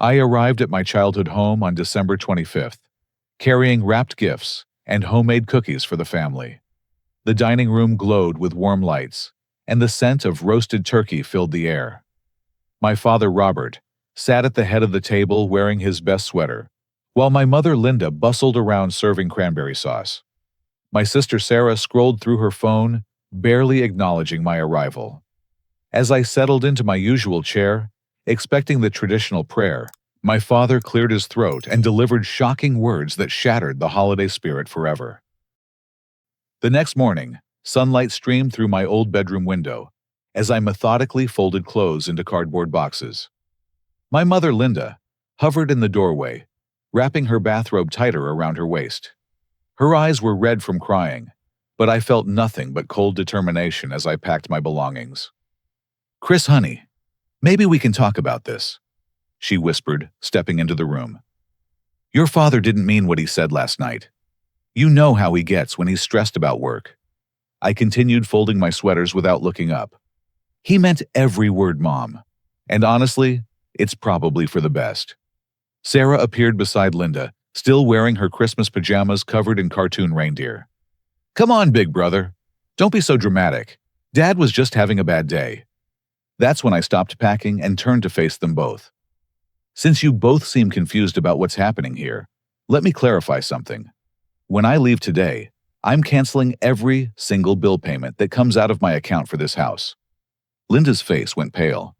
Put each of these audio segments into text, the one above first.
I arrived at my childhood home on December 25th, carrying wrapped gifts and homemade cookies for the family. The dining room glowed with warm lights, and the scent of roasted turkey filled the air. My father, Robert, sat at the head of the table wearing his best sweater, while my mother, Linda, bustled around serving cranberry sauce. My sister, Sarah, scrolled through her phone, barely acknowledging my arrival. As I settled into my usual chair, expecting the traditional prayer, my father cleared his throat and delivered shocking words that shattered the holiday spirit forever. The next morning, sunlight streamed through my old bedroom window as I methodically folded clothes into cardboard boxes. My mother, Linda, hovered in the doorway, wrapping her bathrobe tighter around her waist. Her eyes were red from crying, but I felt nothing but cold determination as I packed my belongings. "Chris, honey, maybe we can talk about this," she whispered, stepping into the room. "Your father didn't mean what he said last night. You know how he gets when he's stressed about work." I continued folding my sweaters without looking up. "He meant every word, Mom. And honestly, it's probably for the best." Sarah appeared beside Linda, still wearing her Christmas pajamas covered in cartoon reindeer. "Come on, big brother. Don't be so dramatic. Dad was just having a bad day." That's when I stopped packing and turned to face them both. "Since you both seem confused about what's happening here, let me clarify something. When I leave today, I'm canceling every single bill payment that comes out of my account for this house." Linda's face went pale.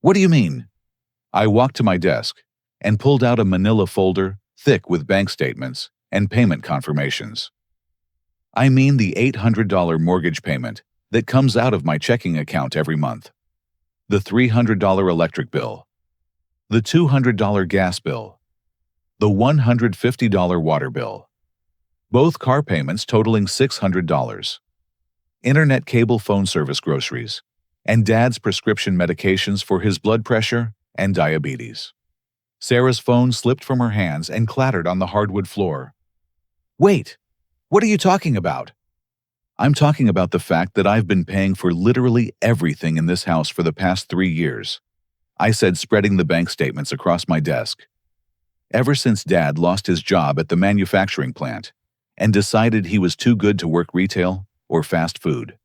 "What do you mean?" I walked to my desk and pulled out a manila folder thick with bank statements and payment confirmations. "I mean the $800 mortgage payment that comes out of my checking account every month, the $300 electric bill, the $200 gas bill, the $150 water bill, both car payments totaling $600, internet cable phone service groceries, and Dad's prescription medications for his blood pressure and diabetes." Sarah's phone slipped from her hands and clattered on the hardwood floor. "Wait, what are you talking about?" "I'm talking about the fact that I've been paying for literally everything in this house for the past 3 years," I said, spreading the bank statements across my desk. "Ever since Dad lost his job at the manufacturing plant and decided he was too good to work retail or fast food."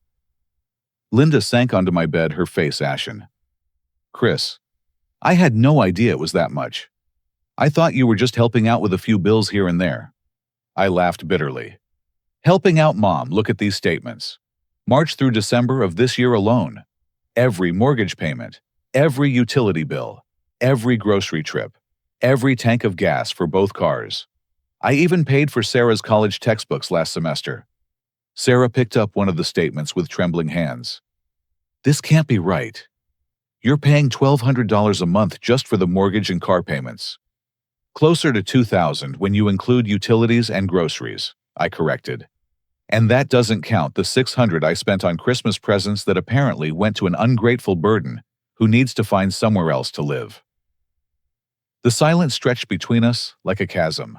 Linda sank onto my bed, her face ashen. "Chris, I had no idea it was that much. I thought you were just helping out with a few bills here and there." I laughed bitterly. "Helping out, Mom, look at these statements. March through December of this year alone. Every mortgage payment, every utility bill, every grocery trip, every tank of gas for both cars. I even paid for Sarah's college textbooks last semester." Sarah picked up one of the statements with trembling hands. "This can't be right. You're paying $1,200 a month just for the mortgage and car payments." "Closer to $2,000 when you include utilities and groceries," I corrected. "And that doesn't count the $600 I spent on Christmas presents that apparently went to an ungrateful burden who needs to find somewhere else to live." The silence stretched between us like a chasm.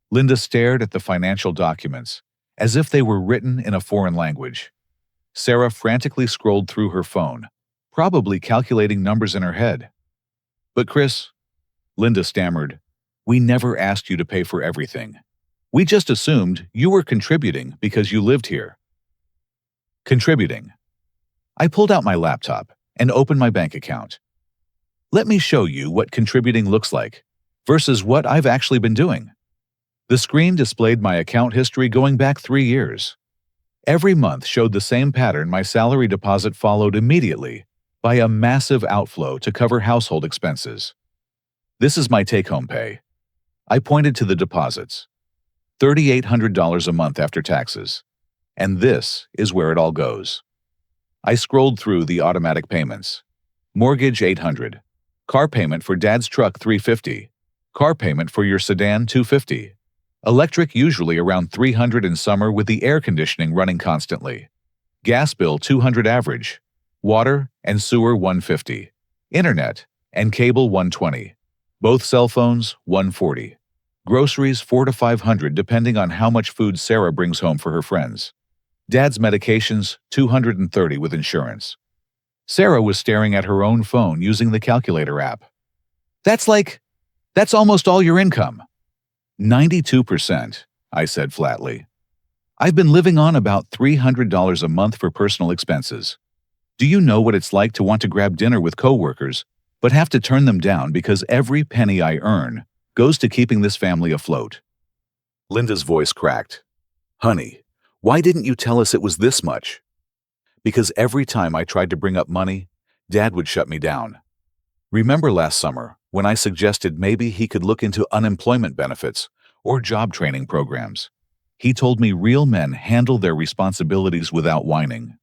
Linda stared at the financial documents, as if they were written in a foreign language. Sarah frantically scrolled through her phone, probably calculating numbers in her head. "But Chris," Linda stammered, "we never asked you to pay for everything. We just assumed you were contributing because you lived here." Contributing. I pulled out my laptop and opened my bank account. "Let me show you what contributing looks like versus what I've actually been doing." The screen displayed my account history going back 3 years. Every month showed the same pattern. My salary deposit followed immediately by a massive outflow to cover household expenses. "This is my take-home pay." I pointed to the deposits. $3,800 a month after taxes. And this is where it all goes. I scrolled through the automatic payments. Mortgage $800. Car payment for Dad's truck $350. Car payment for your sedan $250. Electric usually around $300 in summer with the air conditioning running constantly. Gas bill $200 average. Water and sewer $150. Internet and cable $120. Both cell phones $140. Groceries $400 to $500 depending on how much food Sarah brings home for her friends. Dad's medications $230 with insurance. Sarah was staring at her own phone using the calculator app. "That's like That's almost all your income. 92%, I said flatly. I've been living on about $300 a month for personal expenses. Do you know what it's like to want to grab dinner with coworkers, but have to turn them down because every penny I earn goes to keeping this family afloat? Linda's voice cracked. Honey, why didn't you tell us it was this much? Because every time I tried to bring up money, Dad would shut me down. Remember last summer when I suggested maybe he could look into unemployment benefits or job training programs? He told me real men handle their responsibilities without whining.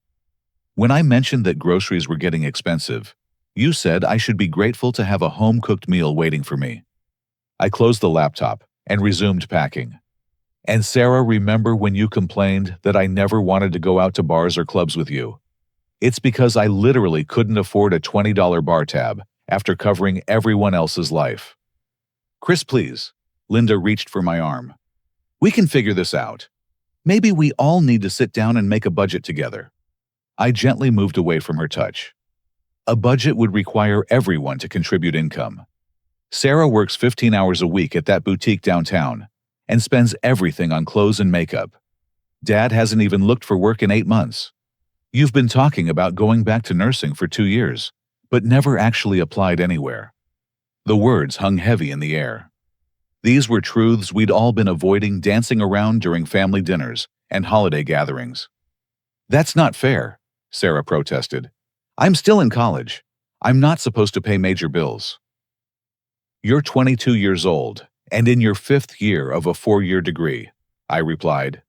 When I mentioned that groceries were getting expensive, you said I should be grateful to have a home-cooked meal waiting for me. I closed the laptop and resumed packing. And Sarah, remember when you complained that I never wanted to go out to bars or clubs with you? It's because I literally couldn't afford a $20 bar tab after covering everyone else's life. Chris, please. Linda reached for my arm. We can figure this out. Maybe we all need to sit down and make a budget together. I gently moved away from her touch. A budget would require everyone to contribute income. Sarah works 15 hours a week at that boutique downtown and spends everything on clothes and makeup. Dad hasn't even looked for work in 8 months. You've been talking about going back to nursing for 2 years, but never actually applied anywhere. The words hung heavy in the air. These were truths we'd all been avoiding dancing around during family dinners and holiday gatherings. That's not fair, Sarah protested. I'm still in college. I'm not supposed to pay major bills. You're 22 years old and in your 5th year of a 4-year degree, I replied.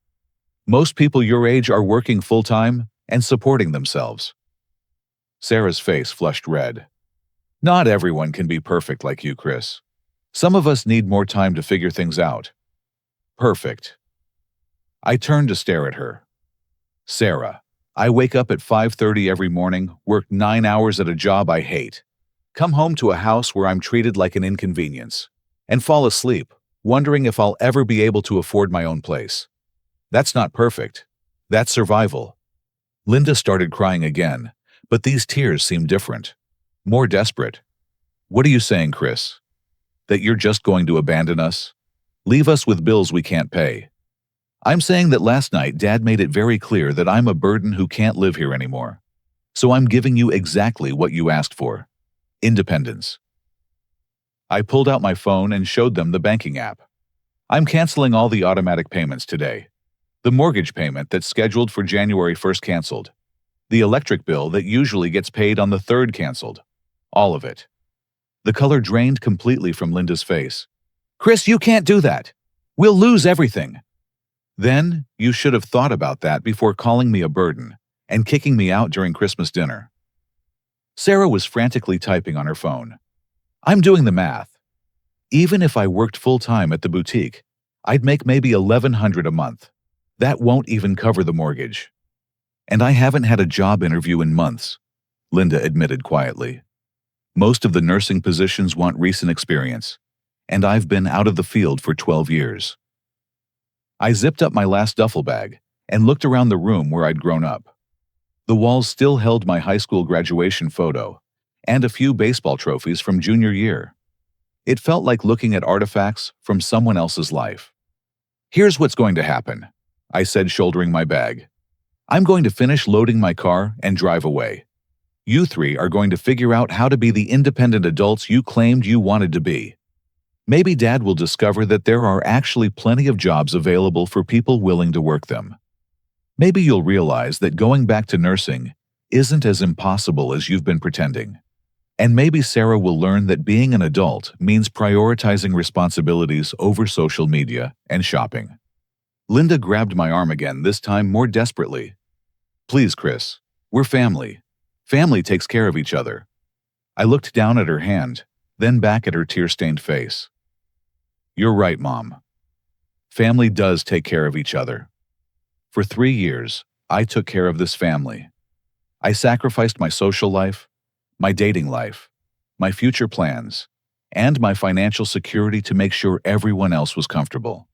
Most people your age are working full-time and supporting themselves. Sarah's face flushed red. Not everyone can be perfect like you, Chris. Some of us need more time to figure things out. Perfect. I turned to stare at her. Sarah, I wake up at 5:30 every morning, work 9 hours at a job I hate, come home to a house where I'm treated like an inconvenience, and fall asleep, wondering if I'll ever be able to afford my own place. That's not perfect. That's survival. Linda started crying again, but these tears seemed different, more desperate. What are you saying, Chris? That you're just going to abandon us? Leave us with bills we can't pay? I'm saying that last night Dad made it very clear that I'm a burden who can't live here anymore. So I'm giving you exactly what you asked for. Independence. I pulled out my phone and showed them the banking app. I'm canceling all the automatic payments today. The mortgage payment that's scheduled for January 1st canceled. The electric bill that usually gets paid on the 3rd canceled. All of it. The color drained completely from Linda's face. Chris, you can't do that. We'll lose everything. Then you should have thought about that before calling me a burden and kicking me out during Christmas dinner. Sarah was frantically typing on her phone. I'm doing the math. Even if I worked full-time at the boutique, I'd make maybe $1,100 a month. That won't even cover the mortgage. And I haven't had a job interview in months, Linda admitted quietly. Most of the nursing positions want recent experience, and I've been out of the field for 12 years. I zipped up my last duffel bag and looked around the room where I'd grown up. The walls still held my high school graduation photo and a few baseball trophies from junior year. It felt like looking at artifacts from someone else's life. Here's what's going to happen, I said, shouldering my bag. I'm going to finish loading my car and drive away. You 3 are going to figure out how to be the independent adults you claimed you wanted to be. Maybe Dad will discover that there are actually plenty of jobs available for people willing to work them. Maybe you'll realize that going back to nursing isn't as impossible as you've been pretending. And maybe Sarah will learn that being an adult means prioritizing responsibilities over social media and shopping. Linda grabbed my arm again, this time more desperately. Please, Chris, we're family. Family takes care of each other. I looked down at her hand, then back at her tear-stained face. You're right, Mom. Family does take care of each other. For 3 years, I took care of this family. I sacrificed my social life, my dating life, my future plans, and my financial security to make sure everyone else was comfortable.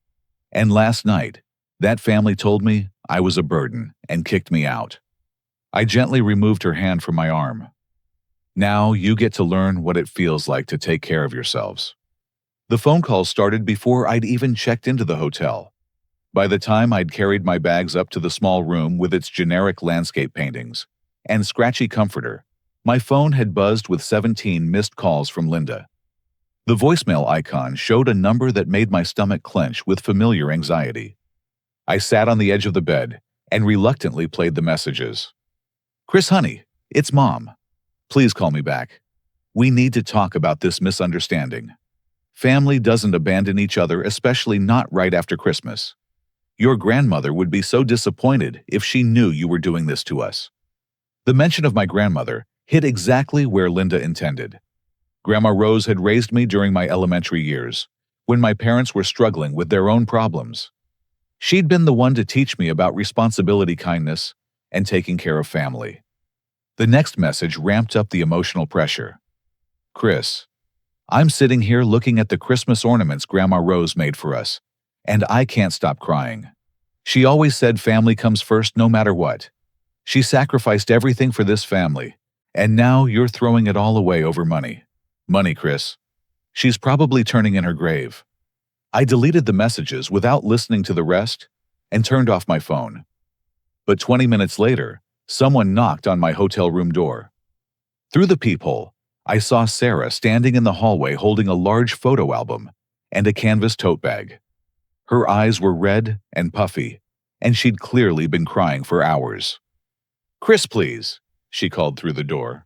And last night, that family told me I was a burden and kicked me out. I gently removed her hand from my arm. Now you get to learn what it feels like to take care of yourselves. The phone call started before I'd even checked into the hotel. By the time I'd carried my bags up to the small room with its generic landscape paintings and scratchy comforter, my phone had buzzed with 17 missed calls from Linda. The voicemail icon showed a number that made my stomach clench with familiar anxiety. I sat on the edge of the bed and reluctantly played the messages. "Chris, honey, it's Mom. Please call me back. We need to talk about this misunderstanding. Family doesn't abandon each other, especially not right after Christmas. Your grandmother would be so disappointed if she knew you were doing this to us." The mention of my grandmother hit exactly where Linda intended. Grandma Rose had raised me during my elementary years, when my parents were struggling with their own problems. She'd been the one to teach me about responsibility, kindness, and taking care of family. The next message ramped up the emotional pressure. "Chris, I'm sitting here looking at the Christmas ornaments Grandma Rose made for us, and I can't stop crying. She always said family comes first no matter what. She sacrificed everything for this family, and now you're throwing it all away over money. Money, Chris. She's probably turning in her grave." I deleted the messages without listening to the rest and turned off my phone. But 20 minutes later, someone knocked on my hotel room door. Through the peephole, I saw Sarah standing in the hallway holding a large photo album and a canvas tote bag. Her eyes were red and puffy, and she'd clearly been crying for hours. "Chris, please," she called through the door.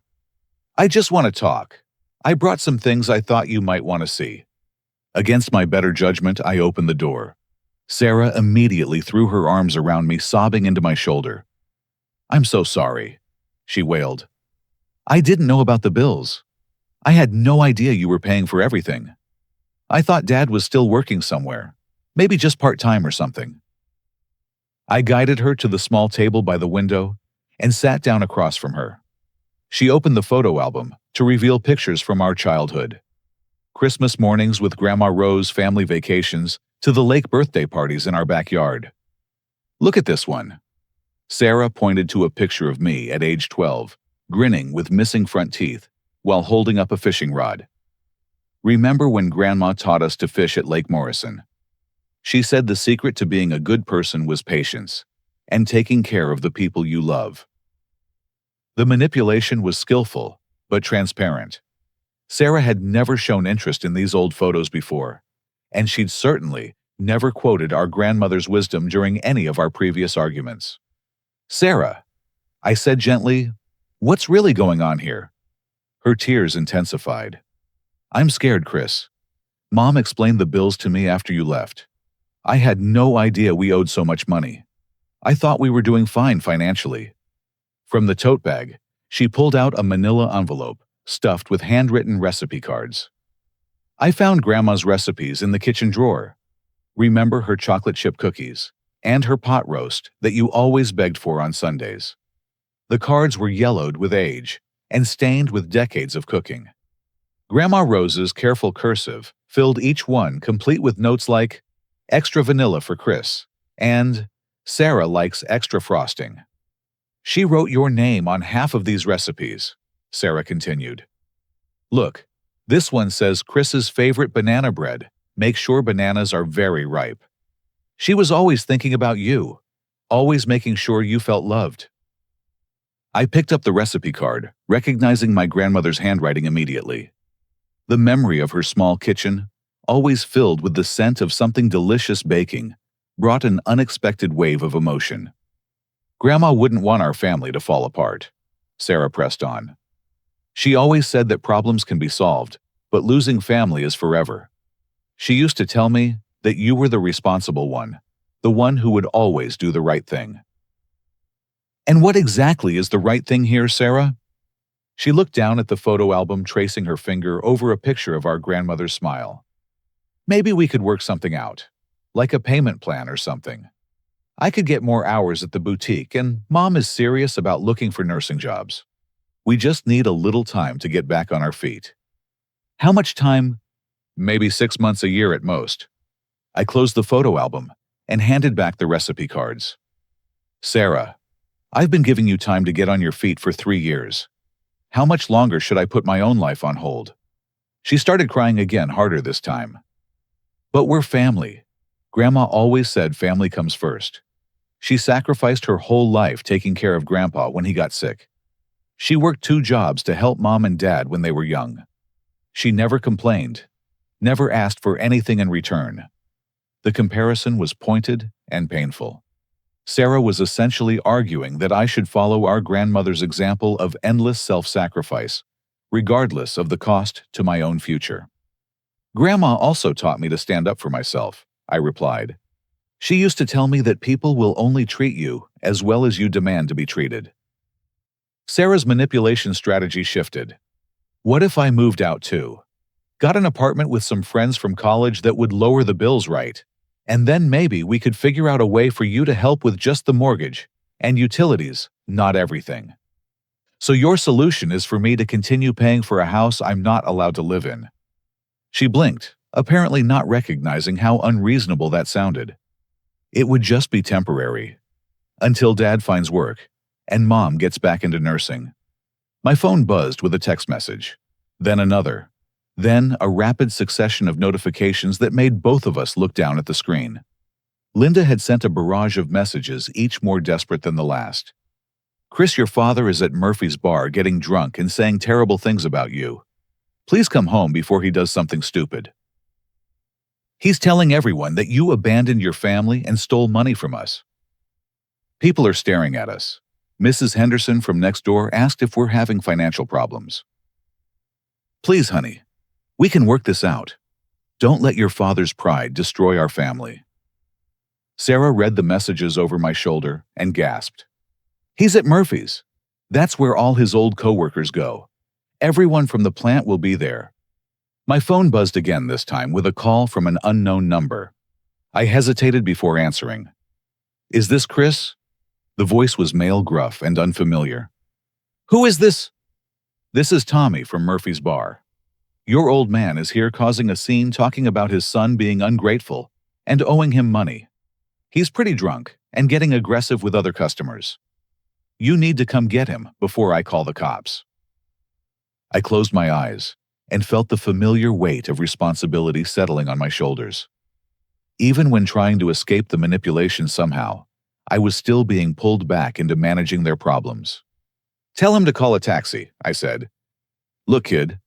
"I just want to talk. I brought some things I thought you might want to see." Against my better judgment, I opened the door. Sarah immediately threw her arms around me, sobbing into my shoulder. "I'm so sorry," she wailed. "I didn't know about the bills. I had no idea you were paying for everything. I thought Dad was still working somewhere, maybe just part-time or something." I guided her to the small table by the window and sat down across from her. She opened the photo album to reveal pictures from our childhood. Christmas mornings with Grandma Rose, family vacations, to the lake birthday parties in our backyard. "Look at this one." Sarah pointed to a picture of me at age 12, grinning with missing front teeth, while holding up a fishing rod. "Remember when Grandma taught us to fish at Lake Morrison? She said the secret to being a good person was patience and taking care of the people you love." The manipulation was skillful, but transparent. Sarah had never shown interest in these old photos before, and she'd certainly never quoted our grandmother's wisdom during any of our previous arguments. "Sarah," I said gently, "what's really going on here?" Her tears intensified. "I'm scared, Chris. Mom explained the bills to me after you left. I had no idea we owed so much money. I thought we were doing fine financially." From the tote bag, she pulled out a manila envelope stuffed with handwritten recipe cards. "I found Grandma's recipes in the kitchen drawer. Remember her chocolate chip cookies and her pot roast that you always begged for on Sundays." The cards were yellowed with age and stained with decades of cooking. Grandma Rose's careful cursive filled each one, complete with notes like, "Extra vanilla for Chris," and "Sarah likes extra frosting." "She wrote your name on half of these recipes," Sarah continued. "Look, this one says Chris's favorite banana bread. Make sure bananas are very ripe." She was always thinking about you, always making sure you felt loved. I picked up the recipe card, recognizing my grandmother's handwriting immediately. The memory of her small kitchen, always filled with the scent of something delicious baking, brought an unexpected wave of emotion. "Grandma wouldn't want our family to fall apart," Sarah pressed on. "She always said that problems can be solved, but losing family is forever. She used to tell me that you were the responsible one, the one who would always do the right thing." "And what exactly is the right thing here, Sarah?" She looked down at the photo album, tracing her finger over a picture of our grandmother's smile. "Maybe we could work something out, like a payment plan or something. I could get more hours at the boutique, and Mom is serious about looking for nursing jobs. We just need a little time to get back on our feet." "How much time?" "Maybe 6 months, a year at most." I closed the photo album and handed back the recipe cards. "Sarah, I've been giving you time to get on your feet for 3 years. How much longer should I put my own life on hold?" She started crying again, harder this time. But we're family. Grandma always said family comes first. She sacrificed her whole life taking care of Grandpa when he got sick. She worked 2 jobs to help Mom and Dad when they were young. She never complained, never asked for anything in return. The comparison was pointed and painful. Sarah was essentially arguing that I should follow our grandmother's example of endless self-sacrifice, regardless of the cost to my own future. Grandma also taught me to stand up for myself, I replied. She used to tell me that people will only treat you as well as you demand to be treated. Sarah's manipulation strategy shifted. What if I moved out too? Got an apartment with some friends from college that would lower the bills, right? And then maybe we could figure out a way for you to help with just the mortgage and utilities, not everything. So your solution is for me to continue paying for a house I'm not allowed to live in. She blinked, apparently not recognizing how unreasonable that sounded. It would just be temporary. Until Dad finds work, and Mom gets back into nursing. My phone buzzed with a text message. Then another. Then a rapid succession of notifications that made both of us look down at the screen. Linda had sent a barrage of messages, each more desperate than the last. Chris, your father is at Murphy's bar getting drunk and saying terrible things about you. Please come home before he does something stupid. He's telling everyone that you abandoned your family and stole money from us. People are staring at us. Mrs. Henderson from next door asked if we're having financial problems. Please, honey, we can work this out. Don't let your father's pride destroy our family. Sarah read the messages over my shoulder and gasped. He's at Murphy's. That's where all his old coworkers go. Everyone from the plant will be there. My phone buzzed again, this time with a call from an unknown number. I hesitated before answering. Is this Chris? The voice was male, gruff, and unfamiliar. Who is this? This is Tommy from Murphy's bar. Your old man is here causing a scene, talking about his son being ungrateful and owing him money. He's pretty drunk and getting aggressive with other customers. You need to come get him before I call the cops. I closed my eyes and felt the familiar weight of responsibility settling on my shoulders. Even when trying to escape the manipulation somehow, I was still being pulled back into managing their problems. Tell him to call a taxi, I said. Look, kid,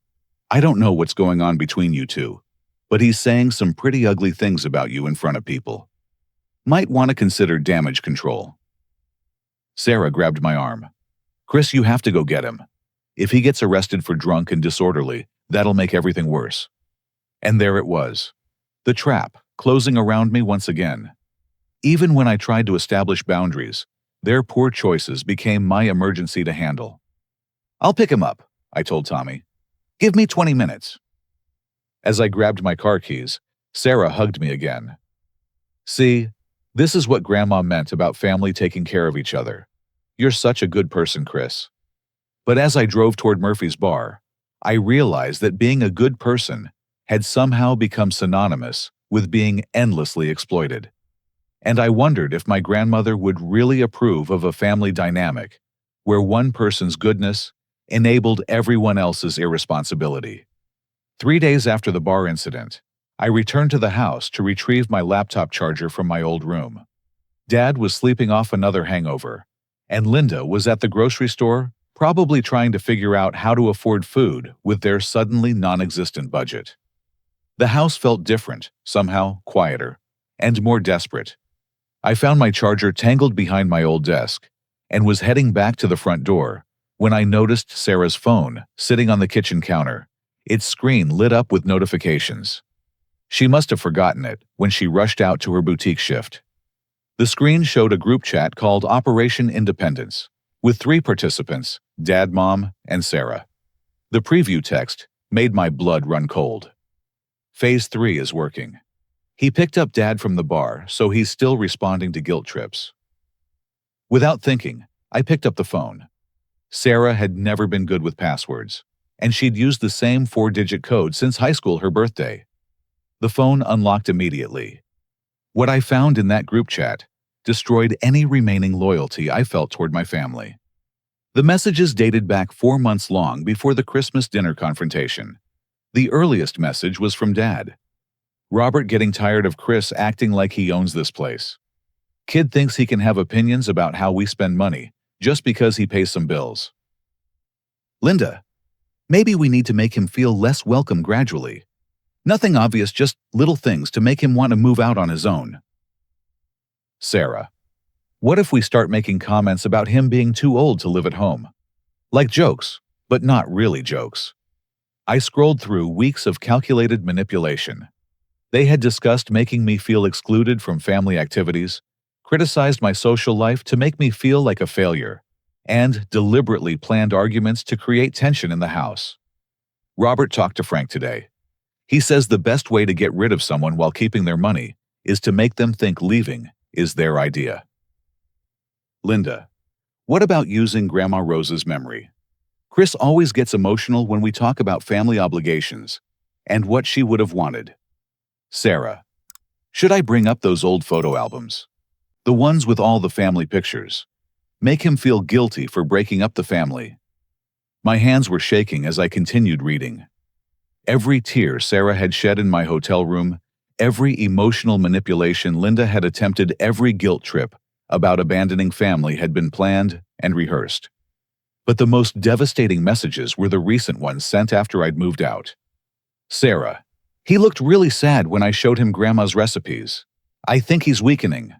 I don't know what's going on between you two, but he's saying some pretty ugly things about you in front of people. Might want to consider damage control. Sarah grabbed my arm. Chris, you have to go get him. If he gets arrested for drunk and disorderly, that'll make everything worse. And there it was. The trap, closing around me once again. Even when I tried to establish boundaries, their poor choices became my emergency to handle. I'll pick him up, I told Tommy. Give me 20 minutes. As I grabbed my car keys, Sarah hugged me again. See, this is what Grandma meant about family taking care of each other. You're such a good person, Chris. But as I drove toward Murphy's bar, I realized that being a good person had somehow become synonymous with being endlessly exploited. And I wondered if my grandmother would really approve of a family dynamic where one person's goodness enabled everyone else's irresponsibility. 3 days after the bar incident, I returned to the house to retrieve my laptop charger from my old room. Dad was sleeping off another hangover, and Linda was at the grocery store, probably trying to figure out how to afford food with their suddenly non-existent budget. The house felt different, somehow quieter, and more desperate. I found my charger tangled behind my old desk and was heading back to the front door when I noticed Sarah's phone sitting on the kitchen counter, its screen lit up with notifications. She must have forgotten it when she rushed out to her boutique shift. The screen showed a group chat called Operation Independence, with 3 participants, Dad, Mom, and Sarah. The preview text made my blood run cold. Phase 3 is working. He picked up Dad from the bar, so he's still responding to guilt trips. Without thinking, I picked up the phone. Sarah had never been good with passwords, and she'd used the same 4-digit code since high school, her birthday. The phone unlocked immediately. What I found in that group chat destroyed any remaining loyalty I felt toward my family. The messages dated back 4 months long before the Christmas dinner confrontation. The earliest message was from Dad. Robert getting tired of Chris acting like he owns this place. Kid thinks he can have opinions about how we spend money just because he pays some bills. Linda, maybe we need to make him feel less welcome gradually. Nothing obvious, just little things to make him want to move out on his own. Sarah, what if we start making comments about him being too old to live at home? Like jokes, but not really jokes. I scrolled through weeks of calculated manipulation. They had discussed making me feel excluded from family activities, criticized my social life to make me feel like a failure, and deliberately planned arguments to create tension in the house. Robert talked to Frank today. He says the best way to get rid of someone while keeping their money is to make them think leaving is their idea. Linda, what about using Grandma Rose's memory? Chris always gets emotional when we talk about family obligations and what she would have wanted. Sarah, should I bring up those old photo albums? The ones with all the family pictures. Make him feel guilty for breaking up the family. My hands were shaking as I continued reading. Every tear Sarah had shed in my hotel room, every emotional manipulation Linda had attempted, every guilt trip about abandoning family had been planned and rehearsed. But the most devastating messages were the recent ones sent after I'd moved out. Sarah, he looked really sad when I showed him Grandma's recipes. I think he's weakening.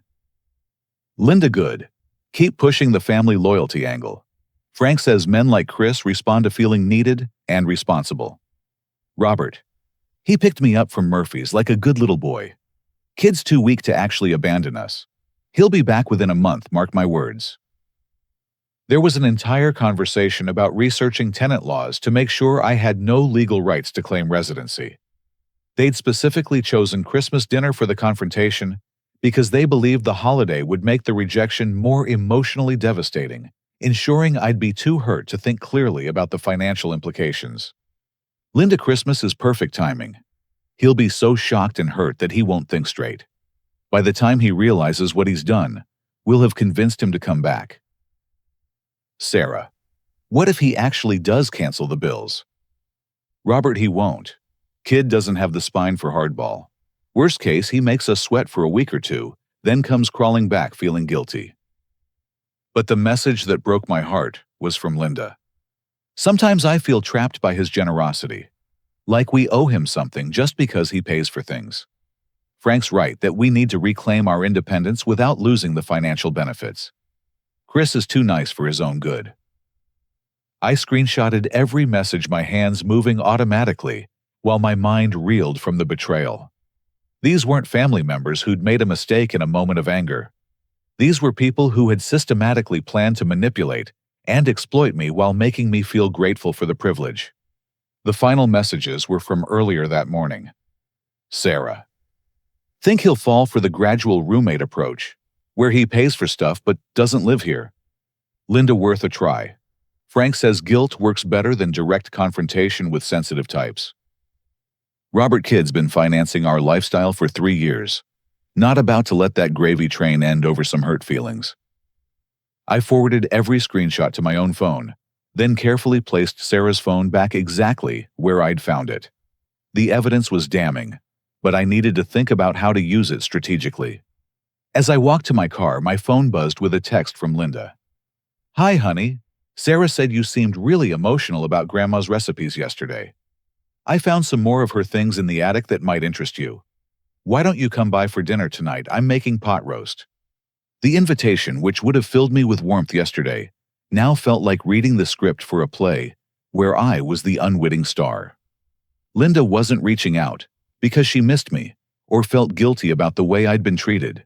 Linda, good. Keep pushing the family loyalty angle. Frank says men like Chris respond to feeling needed and responsible. Robert, he picked me up from Murphy's like a good little boy. Kid's too weak to actually abandon us. He'll be back within a month, mark my words. There was an entire conversation about researching tenant laws to make sure I had no legal rights to claim residency. They'd specifically chosen Christmas dinner for the confrontation because they believed the holiday would make the rejection more emotionally devastating, ensuring I'd be too hurt to think clearly about the financial implications. Linda, Christmas is perfect timing. He'll be so shocked and hurt that he won't think straight. By the time he realizes what he's done, we'll have convinced him to come back. Sarah, what if he actually does cancel the bills? Robert, he won't. Kid doesn't have the spine for hardball. Worst case, he makes us sweat for a week or two, then comes crawling back feeling guilty. But the message that broke my heart was from Linda. Sometimes I feel trapped by his generosity, like we owe him something just because he pays for things. Frank's right that we need to reclaim our independence without losing the financial benefits. Chris is too nice for his own good. I screenshotted every message, my hands moving automatically, while my mind reeled from the betrayal. These weren't family members who'd made a mistake in a moment of anger. These were people who had systematically planned to manipulate and exploit me while making me feel grateful for the privilege. The final messages were from earlier that morning. Sarah, think he'll fall for the gradual roommate approach, where he pays for stuff but doesn't live here. Linda, worth a try. Frank says guilt works better than direct confrontation with sensitive types. Robert, kid's been financing our lifestyle for 3 years. Not about to let that gravy train end over some hurt feelings. I forwarded every screenshot to my own phone, then carefully placed Sarah's phone back exactly where I'd found it. The evidence was damning, but I needed to think about how to use it strategically. As I walked to my car, my phone buzzed with a text from Linda. Hi, honey. Sarah said you seemed really emotional about Grandma's recipes yesterday. I found some more of her things in the attic that might interest you. Why don't you come by for dinner tonight? I'm making pot roast. The invitation, which would have filled me with warmth yesterday, now felt like reading the script for a play where I was the unwitting star. Linda wasn't reaching out because she missed me or felt guilty about the way I'd been treated.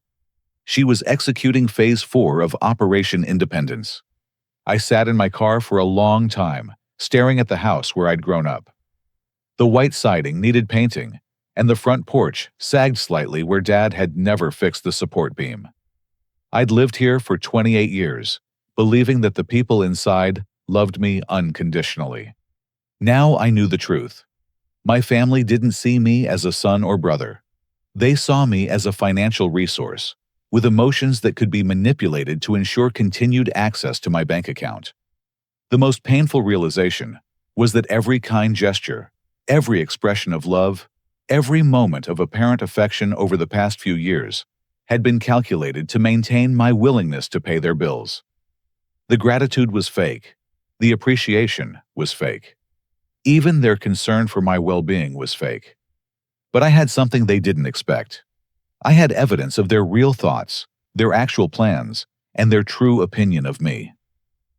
She was executing Phase 4 of Operation Independence. I sat in my car for a long time, staring at the house where I'd grown up. The white siding needed painting, and the front porch sagged slightly where Dad had never fixed the support beam. I'd lived here for 28 years, believing that the people inside loved me unconditionally. Now I knew the truth. My family didn't see me as a son or brother. They saw me as a financial resource, with emotions that could be manipulated to ensure continued access to my bank account. The most painful realization was that every kind gesture, every expression of love, Every moment of apparent affection over the past few years had been calculated to maintain my willingness to pay their bills. The gratitude was fake. The appreciation was fake. Even their concern for my well-being was fake. But I had something they didn't expect. I had evidence of their real thoughts, their actual plans, and their true opinion of me.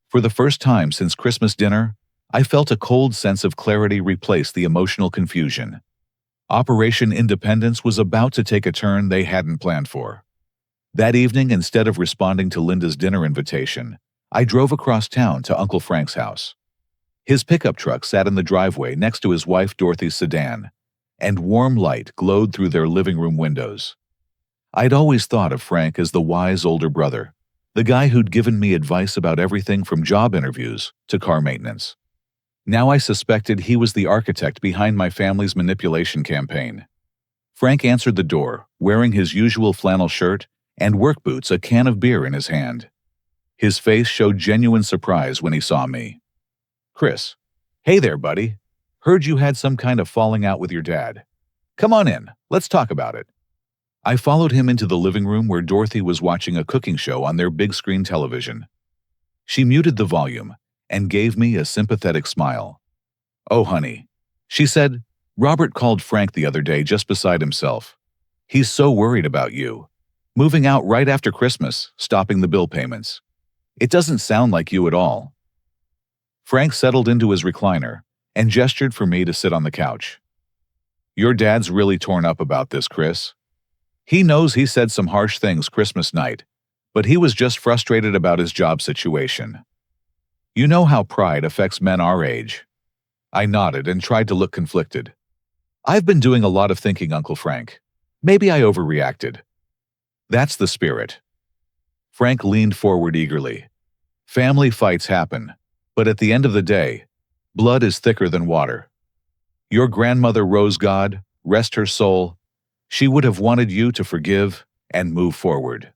For the first time since Christmas dinner, I felt a cold sense of clarity replace the emotional confusion. Operation Independence was about to take a turn they hadn't planned for. That evening, instead of responding to Linda's dinner invitation, I drove across town to Uncle Frank's house. His pickup truck sat in the driveway next to his wife Dorothy's sedan, and warm light glowed through their living room windows. I'd always thought of Frank as the wise older brother, the guy who'd given me advice about everything from job interviews to car maintenance. Now I suspected he was the architect behind my family's manipulation campaign. Frank answered the door, wearing his usual flannel shirt and work boots, a can of beer in his hand. His face showed genuine surprise when he saw me. "Chris, hey there, buddy. Heard you had some kind of falling out with your dad. Come on in, let's talk about it." I followed him into the living room where Dorothy was watching a cooking show on their big screen television. She muted the volume and gave me a sympathetic smile. "Oh, honey," she said, "Robert called Frank the other day just beside himself. He's so worried about you. Moving out right after Christmas, stopping the bill payments. It doesn't sound like you at all." Frank settled into his recliner and gestured for me to sit on the couch. "Your dad's really torn up about this, Chris. He knows he said some harsh things Christmas night, but he was just frustrated about his job situation. You know how pride affects men our age." I nodded and tried to look conflicted. "I've been doing a lot of thinking, Uncle Frank. Maybe I overreacted." "That's the spirit." Frank leaned forward eagerly. "Family fights happen, but at the end of the day, blood is thicker than water. Your grandmother Rose, God, rest her soul, she would have wanted you to forgive and move forward."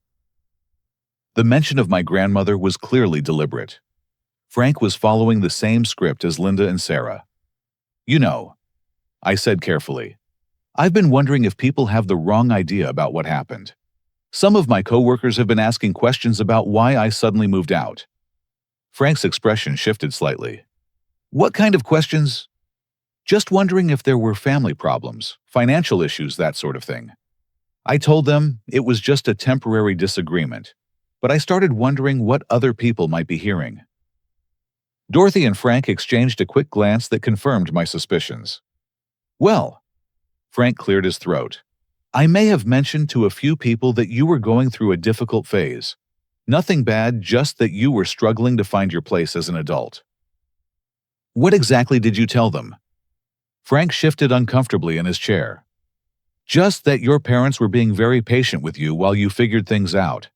The mention of my grandmother was clearly deliberate. Frank was following the same script as Linda and Sarah. "You know," I said carefully, "I've been wondering if people have the wrong idea about what happened. Some of my coworkers have been asking questions about why I suddenly moved out." Frank's expression shifted slightly. "What kind of questions?" "Just wondering if there were family problems, financial issues, that sort of thing." I told them it was just a temporary disagreement, but I started wondering what other people might be hearing. Dorothy and Frank exchanged a quick glance that confirmed my suspicions. "Well," Frank cleared his throat, "I may have mentioned to a few people that you were going through a difficult phase. Nothing bad, just that you were struggling to find your place as an adult." "What exactly did you tell them?" Frank shifted uncomfortably in his chair. "Just that your parents were being very patient with you while you figured things out.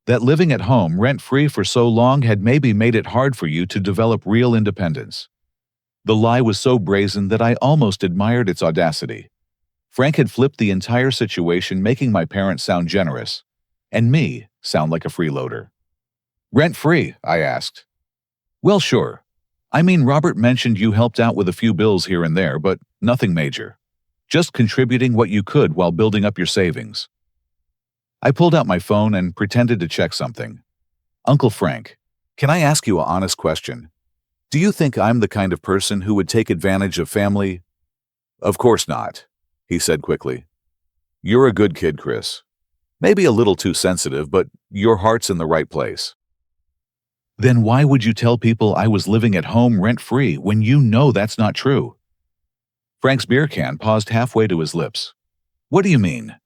That living at home rent-free for so long had maybe made it hard for you to develop real independence." The lie was so brazen that I almost admired its audacity. Frank had flipped the entire situation, making my parents sound generous, and me sound like a freeloader. "Rent-free?" I asked. "Well, sure. I mean, Robert mentioned you helped out with a few bills here and there, but nothing major. Just contributing what you could while building up your savings." I pulled out my phone and pretended to check something. "Uncle Frank, can I ask you an honest question? Do you think I'm the kind of person who would take advantage of family?" "Of course not," he said quickly. "You're a good kid, Chris. Maybe a little too sensitive, but your heart's in the right place." "Then why would you tell people I was living at home rent-free when you know that's not true?" Frank's beer can paused halfway to his lips. "What do you mean?"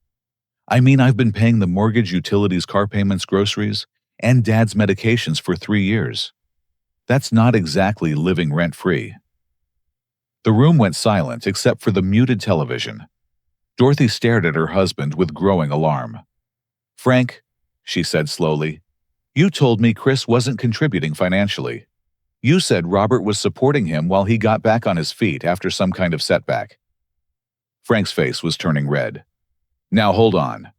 "I mean, I've been paying the mortgage, utilities, car payments, groceries, and Dad's medications for 3 years. That's not exactly living rent-free." The room went silent except for the muted television. Dorothy stared at her husband with growing alarm. "Frank," she said slowly, "you told me Chris wasn't contributing financially. You said Robert was supporting him while he got back on his feet after some kind of setback." Frank's face was turning red. "Now hold on.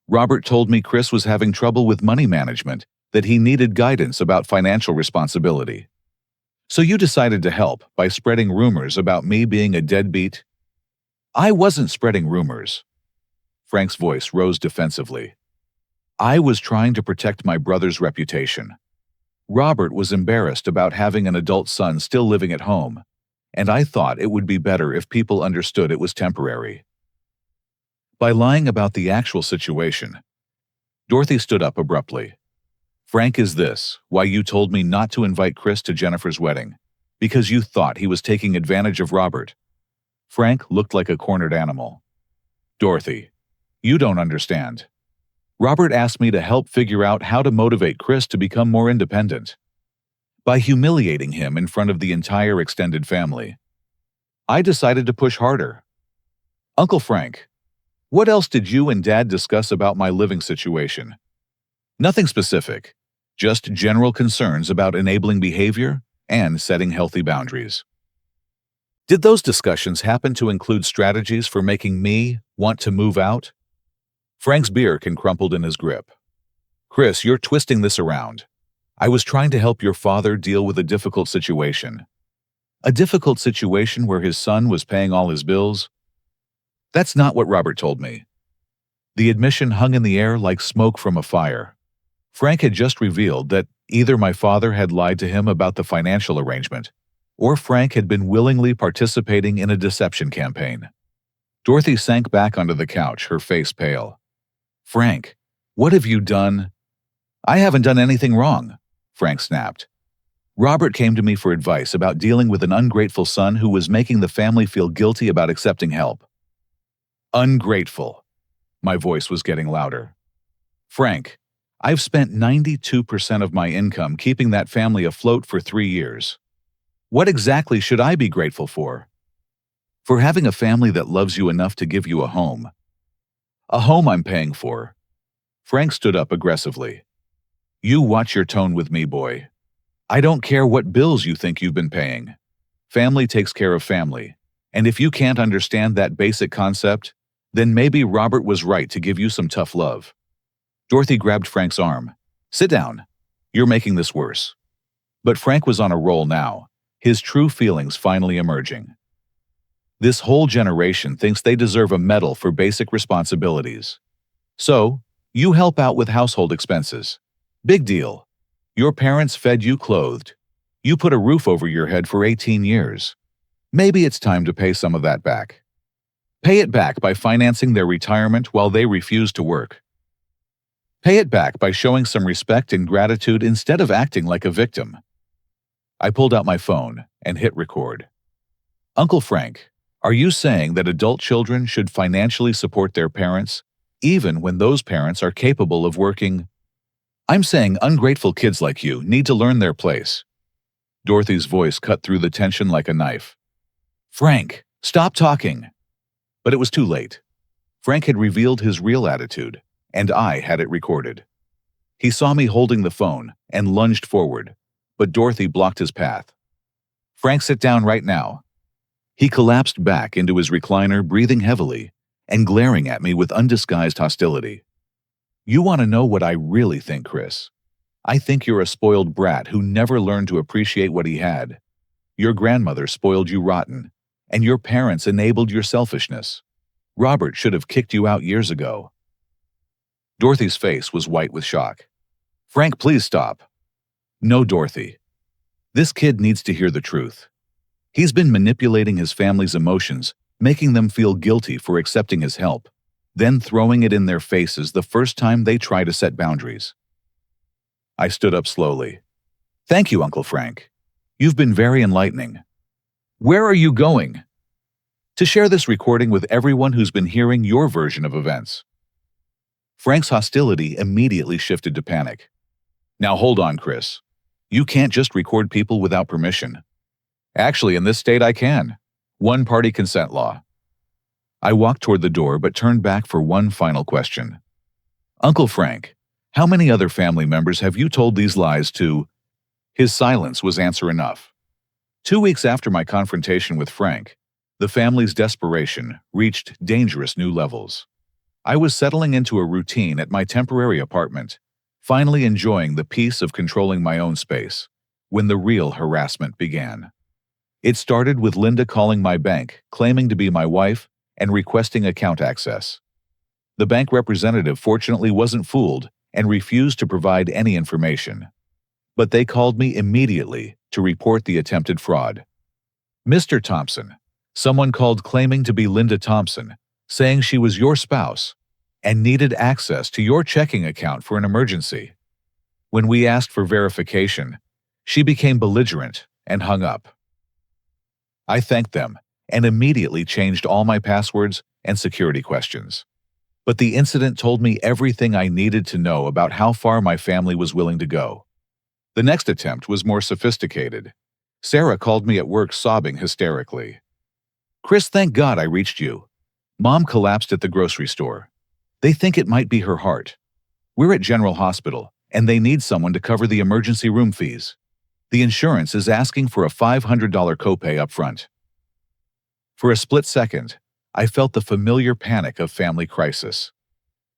Robert told me Chris was having trouble with money management, that he needed guidance about financial responsibility. So you decided to help by spreading rumors about me being a deadbeat?" I wasn't spreading rumors. Frank's voice rose defensively. I was trying to protect my brother's reputation. Robert was embarrassed about having an adult son still living at home, and I thought it would be better if people understood it was temporary. By lying about the actual situation, Dorothy stood up abruptly. Frank, is this why you told me not to invite Chris to Jennifer's wedding? Because you thought he was taking advantage of Robert? Frank looked like a cornered animal. Dorothy, you don't understand. Robert asked me to help figure out how to motivate Chris to become more independent. By humiliating him in front of the entire extended family, I decided to push harder. Uncle Frank, what else did you and Dad discuss about my living situation? Nothing specific, just general concerns about enabling behavior and setting healthy boundaries. Did those discussions happen to include strategies for making me want to move out? Frank's beer crumpled in his grip. Chris, you're twisting this around. I was trying to help your father deal with a difficult situation. A difficult situation where his son was paying all his bills? That's not what Robert told me. The admission hung in the air like smoke from a fire. Frank had just revealed that either my father had lied to him about the financial arrangement, or Frank had been willingly participating in a deception campaign. Dorothy sank back onto the couch, her face pale. Frank, what have you done? I haven't done anything wrong, Frank snapped. Robert came to me for advice about dealing with an ungrateful son who was making the family feel guilty about accepting help. Ungrateful. My voice was getting louder. Frank, I've spent 92% of my income keeping that family afloat for 3 years. What exactly should I be grateful for? For having a family that loves you enough to give you a home. A home I'm paying for. Frank stood up aggressively. You watch your tone with me, boy. I don't care what bills you think you've been paying. Family takes care of family, and if you can't understand that basic concept, then maybe Robert was right to give you some tough love. Dorothy grabbed Frank's arm. Sit down. You're making this worse. But Frank was on a roll now, his true feelings finally emerging. This whole generation thinks they deserve a medal for basic responsibilities. So, you help out with household expenses. Big deal. Your parents fed you, clothed. You put a roof over your head for 18 years. Maybe it's time to pay some of that back. Pay it back by financing their retirement while they refuse to work. Pay it back by showing some respect and gratitude instead of acting like a victim. I pulled out my phone and hit record. Uncle Frank, are you saying that adult children should financially support their parents, even when those parents are capable of working? I'm saying ungrateful kids like you need to learn their place. Dorothy's voice cut through the tension like a knife. Frank, stop talking. But it was too late. Frank had revealed his real attitude, and I had it recorded. He saw me holding the phone and lunged forward, but Dorothy blocked his path. Frank, sit down right now. He collapsed back into his recliner, breathing heavily and glaring at me with undisguised hostility. You want to know what I really think, Chris? I think you're a spoiled brat who never learned to appreciate what he had. Your grandmother spoiled you rotten, and your parents enabled your selfishness. Robert should have kicked you out years ago. Dorothy's face was white with shock. Frank, please stop. No, Dorothy. This kid needs to hear the truth. He's been manipulating his family's emotions, making them feel guilty for accepting his help, then throwing it in their faces the first time they try to set boundaries. I stood up slowly. Thank you, Uncle Frank. You've been very enlightening. Where are you going? To share this recording with everyone who's been hearing your version of events. Frank's hostility immediately shifted to panic. Now hold on, Chris. You can't just record people without permission. Actually, in this state, I can. One-party consent law. I walked toward the door but turned back for one final question. Uncle Frank, how many other family members have you told these lies to? His silence was answer enough. 2 weeks after my confrontation with Frank, the family's desperation reached dangerous new levels. I was settling into a routine at my temporary apartment, finally enjoying the peace of controlling my own space, when the real harassment began. It started with Linda calling my bank, claiming to be my wife, and requesting account access. The bank representative fortunately wasn't fooled and refused to provide any information. But they called me immediately to report the attempted fraud. "Mr. Thompson, someone called claiming to be Linda Thompson, saying she was your spouse and needed access to your checking account for an emergency. When we asked for verification, she became belligerent and hung up." I thanked them and immediately changed all my passwords and security questions. But the incident told me everything I needed to know about how far my family was willing to go. The next attempt was more sophisticated. Sarah called me at work sobbing hysterically. "Chris, thank God I reached you. Mom collapsed at the grocery store. They think it might be her heart. We're at General Hospital, and they need someone to cover the emergency room fees. The insurance is asking for a $500 copay up front." For a split second, I felt the familiar panic of family crisis.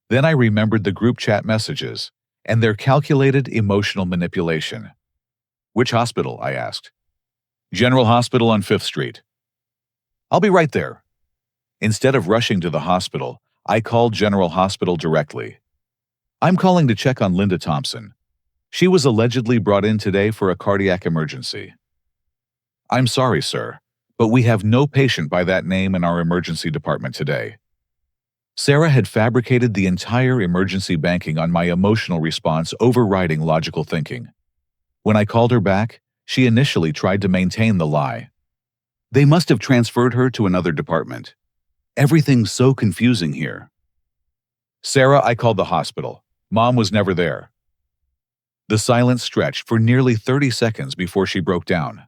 Then I remembered the group chat messages and their calculated emotional manipulation. "Which hospital?" I asked. "General Hospital on 5th Street. "I'll be right there." Instead of rushing to the hospital, I called General Hospital directly. "I'm calling to check on Linda Thompson. She was allegedly brought in today for a cardiac emergency." "I'm sorry, sir, but we have no patient by that name in our emergency department today." Sarah had fabricated the entire emergency banking on my emotional response, overriding logical thinking. When I called her back, she initially tried to maintain the lie. "They must have transferred her to another department. Everything's so confusing here." "Sarah, I called the hospital. Mom was never there." The silence stretched for nearly 30 seconds before she broke down.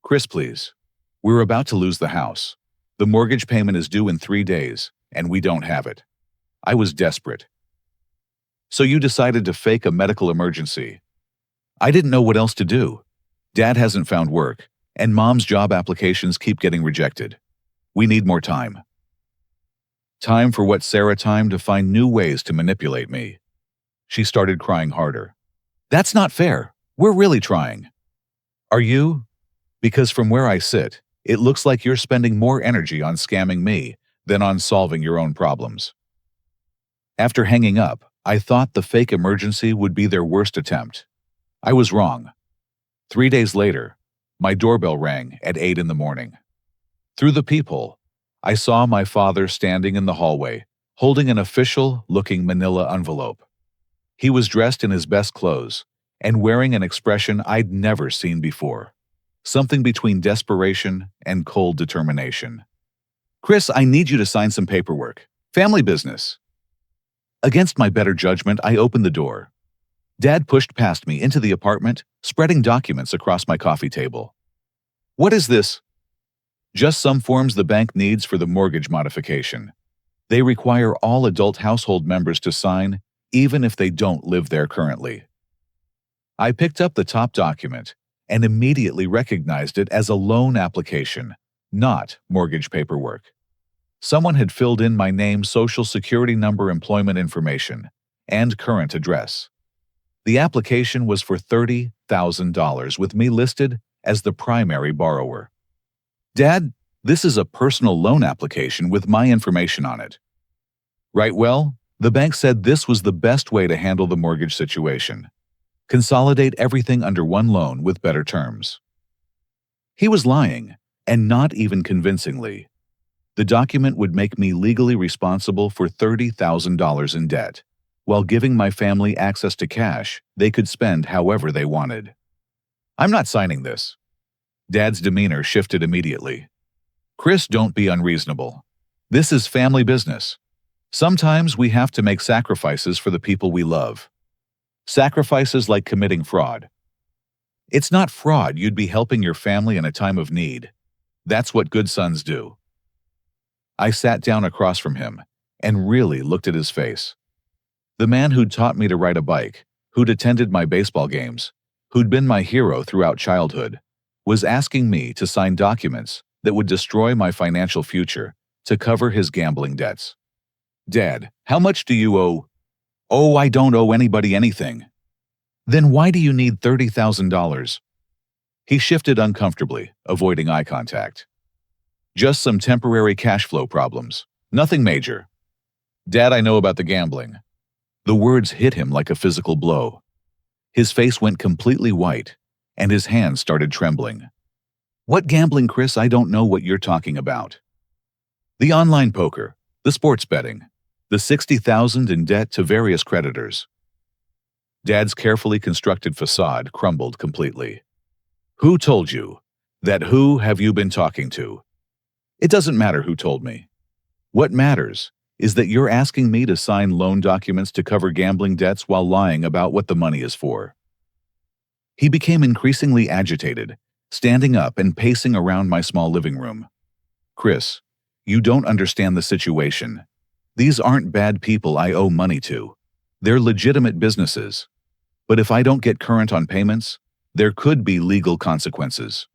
"Chris, please. We're about to lose the house. The mortgage payment is due in 3 days, and we don't have it." I was desperate. "So you decided to fake a medical emergency?" "I didn't know what else to do. Dad hasn't found work, and Mom's job applications keep getting rejected. We need more time." Time for what? Sarah time to find new ways to manipulate me. She started crying harder. "That's not fair. We're really trying." "Are you? Because from where I sit, it looks like you're spending more energy on scamming me than on solving your own problems." After hanging up, I thought the fake emergency would be their worst attempt. I was wrong. 3 days later, my doorbell rang at 8 in the morning. Through the peephole, I saw my father standing in the hallway, holding an official-looking manila envelope. He was dressed in his best clothes and wearing an expression I'd never seen before, something between desperation and cold determination. "Chris, I need you to sign some paperwork. Family business." Against my better judgment, I opened the door. Dad pushed past me into the apartment, spreading documents across my coffee table. "What is this?" "Just some forms the bank needs for the mortgage modification. They require all adult household members to sign, even if they don't live there currently." I picked up the top document and immediately recognized it as a loan application, not mortgage paperwork. Someone had filled in my name, social security number, employment information, and current address. The application was for $30,000 with me listed as the primary borrower. "Dad, this is a personal loan application with my information on it." "Right, well, the bank said this was the best way to handle the mortgage situation. Consolidate everything under one loan with better terms." He was lying, and not even convincingly. The document would make me legally responsible for $30,000 in debt, while giving my family access to cash they could spend however they wanted. "I'm not signing this." Dad's demeanor shifted immediately. "Chris, don't be unreasonable. This is family business. Sometimes we have to make sacrifices for the people we love. Sacrifices like committing fraud. It's not fraud. You'd be helping your family in a time of need. That's what good sons do." I sat down across from him and really looked at his face. The man who'd taught me to ride a bike, who'd attended my baseball games, who'd been my hero throughout childhood, was asking me to sign documents that would destroy my financial future to cover his gambling debts. "Dad, how much do you owe?" "Oh, I don't owe anybody anything." "Then why do you need $30,000? He shifted uncomfortably, avoiding eye contact. Just some temporary cash flow problems. Nothing major. Dad, I know about the gambling. The words hit him like a physical blow. His face went completely white, and his hands started trembling. What gambling, Chris? I don't know what you're talking about. The online poker, the sports betting, the 60,000 in debt to various creditors. Dad's carefully constructed facade crumbled completely. Who told you? That who have you been talking to? It doesn't matter who told me. What matters is that you're asking me to sign loan documents to cover gambling debts while lying about what the money is for. He became increasingly agitated, standing up and pacing around my small living room. Chris, you don't understand the situation. These aren't bad people I owe money to. They're legitimate businesses. But if I don't get current on payments, there could be legal consequences.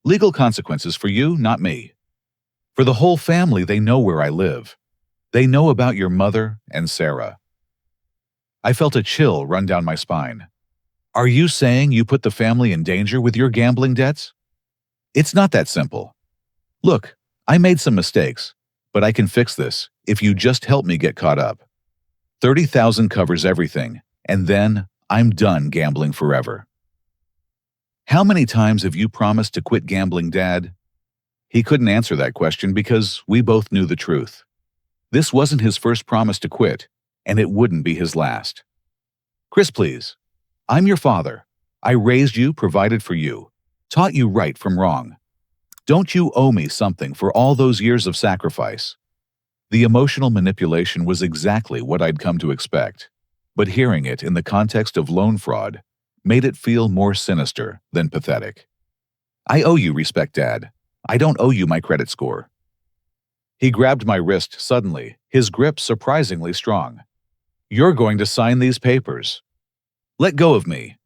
Legal consequences for you, not me. For the whole family, they know where I live. They know about your mother and Sarah. I felt a chill run down my spine. Are you saying you put the family in danger with your gambling debts? It's not that simple. Look, I made some mistakes, but I can fix this if you just help me get caught up. 30,000 covers everything, and then I'm done gambling forever. How many times have you promised to quit gambling, Dad? He couldn't answer that question because we both knew the truth. This wasn't his first promise to quit, and it wouldn't be his last. Chris, please. I'm your father. I raised you, provided for you, taught you right from wrong. Don't you owe me something for all those years of sacrifice? The emotional manipulation was exactly what I'd come to expect, but hearing it in the context of loan fraud made it feel more sinister than pathetic. I owe you respect, Dad. I don't owe you my credit score. He grabbed my wrist suddenly, his grip surprisingly strong. You're going to sign these papers. Let go of me.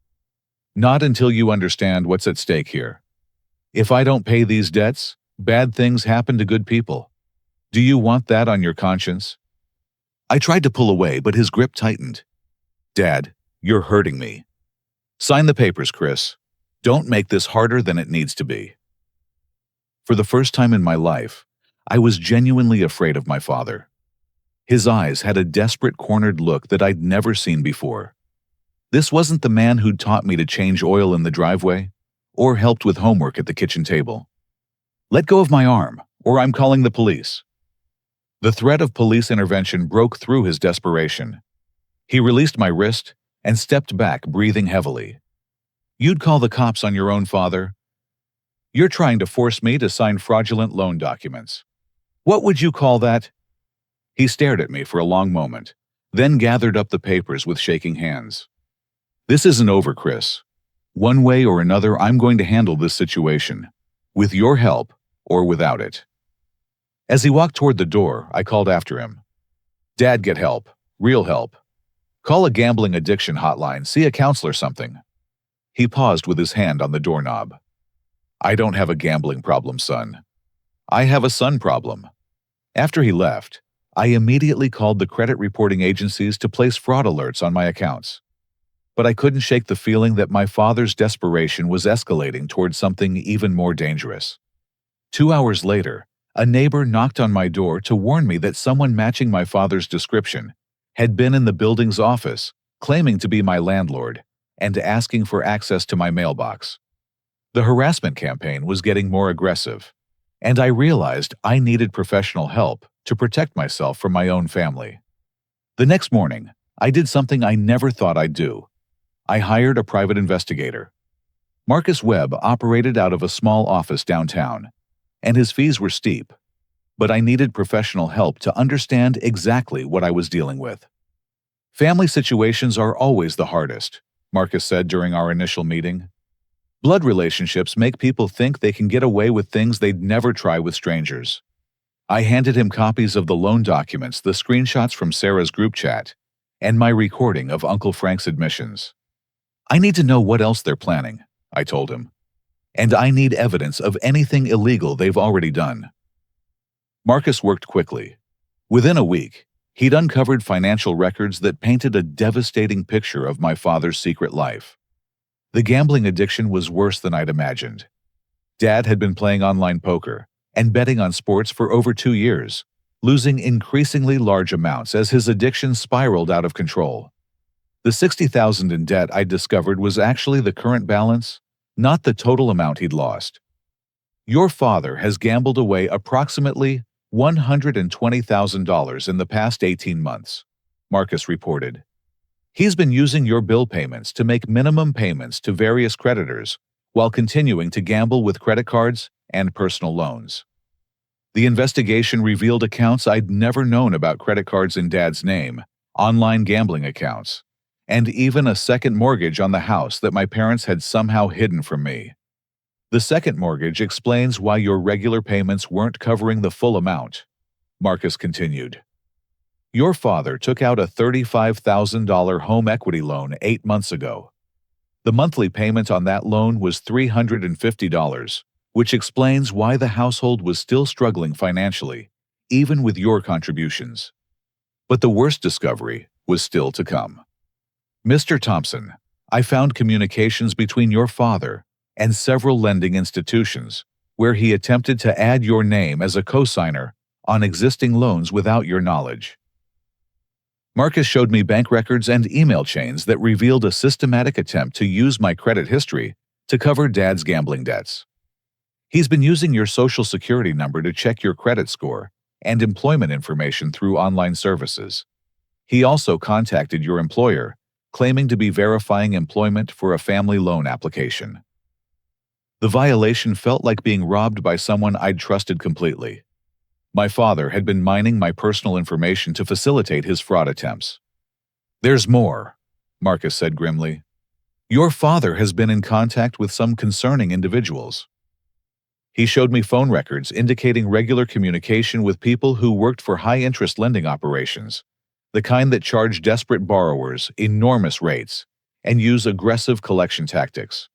Not until you understand what's at stake here. If I don't pay these debts, bad things happen to good people. Do you want that on your conscience? I tried to pull away, but his grip tightened. Dad, you're hurting me. Sign the papers, Chris. Don't make this harder than it needs to be. For the first time in my life, I was genuinely afraid of my father. His eyes had a desperate, cornered look that I'd never seen before. This wasn't the man who'd taught me to change oil in the driveway or helped with homework at the kitchen table. Let go of my arm, or I'm calling the police. The threat of police intervention broke through his desperation. He released my wrist and stepped back, breathing heavily. You'd call the cops on your own father? You're trying to force me to sign fraudulent loan documents. What would you call that? He stared at me for a long moment, then gathered up the papers with shaking hands. This isn't over, Chris. One way or another, I'm going to handle this situation, with your help or without it. As he walked toward the door, I called after him. Dad, get help. Real help. Call a gambling addiction hotline, see a counselor, something. He paused with his hand on the doorknob. I don't have a gambling problem, son. I have a son problem. After he left, I immediately called the credit reporting agencies to place fraud alerts on my accounts. But I couldn't shake the feeling that my father's desperation was escalating towards something even more dangerous. 2 hours later, a neighbor knocked on my door to warn me that someone matching my father's description had been in the building's office, claiming to be my landlord, and asking for access to my mailbox. The harassment campaign was getting more aggressive, and I realized I needed professional help to protect myself from my own family. The next morning, I did something I never thought I'd do. I hired a private investigator. Marcus Webb operated out of a small office downtown, and his fees were steep, but I needed professional help to understand exactly what I was dealing with. Family situations are always the hardest, Marcus said during our initial meeting. Blood relationships make people think they can get away with things they'd never try with strangers. I handed him copies of the loan documents, the screenshots from Sarah's group chat, and my recording of Uncle Frank's admissions. I need to know what else they're planning, I told him. And I need evidence of anything illegal they've already done. Marcus worked quickly. Within a week, he'd uncovered financial records that painted a devastating picture of my father's secret life. The gambling addiction was worse than I'd imagined. Dad had been playing online poker, and betting on sports for over 2 years, losing increasingly large amounts as his addiction spiraled out of control. The $60,000 in debt I discovered was actually the current balance, not the total amount he'd lost. Your father has gambled away approximately $120,000 in the past 18 months, Marcus reported. He's been using your bill payments to make minimum payments to various creditors while continuing to gamble with credit cards and personal loans. The investigation revealed accounts I'd never known about: credit cards in Dad's name, online gambling accounts, and even a second mortgage on the house that my parents had somehow hidden from me. The second mortgage explains why your regular payments weren't covering the full amount, Marcus continued. Your father took out a $35,000 home equity loan 8 months ago. The monthly payment on that loan was $350, which explains why the household was still struggling financially, even with your contributions. But the worst discovery was still to come. Mr. Thompson, I found communications between your father and several lending institutions where he attempted to add your name as a cosigner on existing loans without your knowledge. Marcus showed me bank records and email chains that revealed a systematic attempt to use my credit history to cover Dad's gambling debts. He's been using your social security number to check your credit score and employment information through online services. He also contacted your employer, claiming to be verifying employment for a family loan application. The violation felt like being robbed by someone I'd trusted completely. My father had been mining my personal information to facilitate his fraud attempts. There's more, Marcus said grimly. Your father has been in contact with some concerning individuals. He showed me phone records indicating regular communication with people who worked for high-interest lending operations, the kind that charge desperate borrowers enormous rates and use aggressive collection tactics.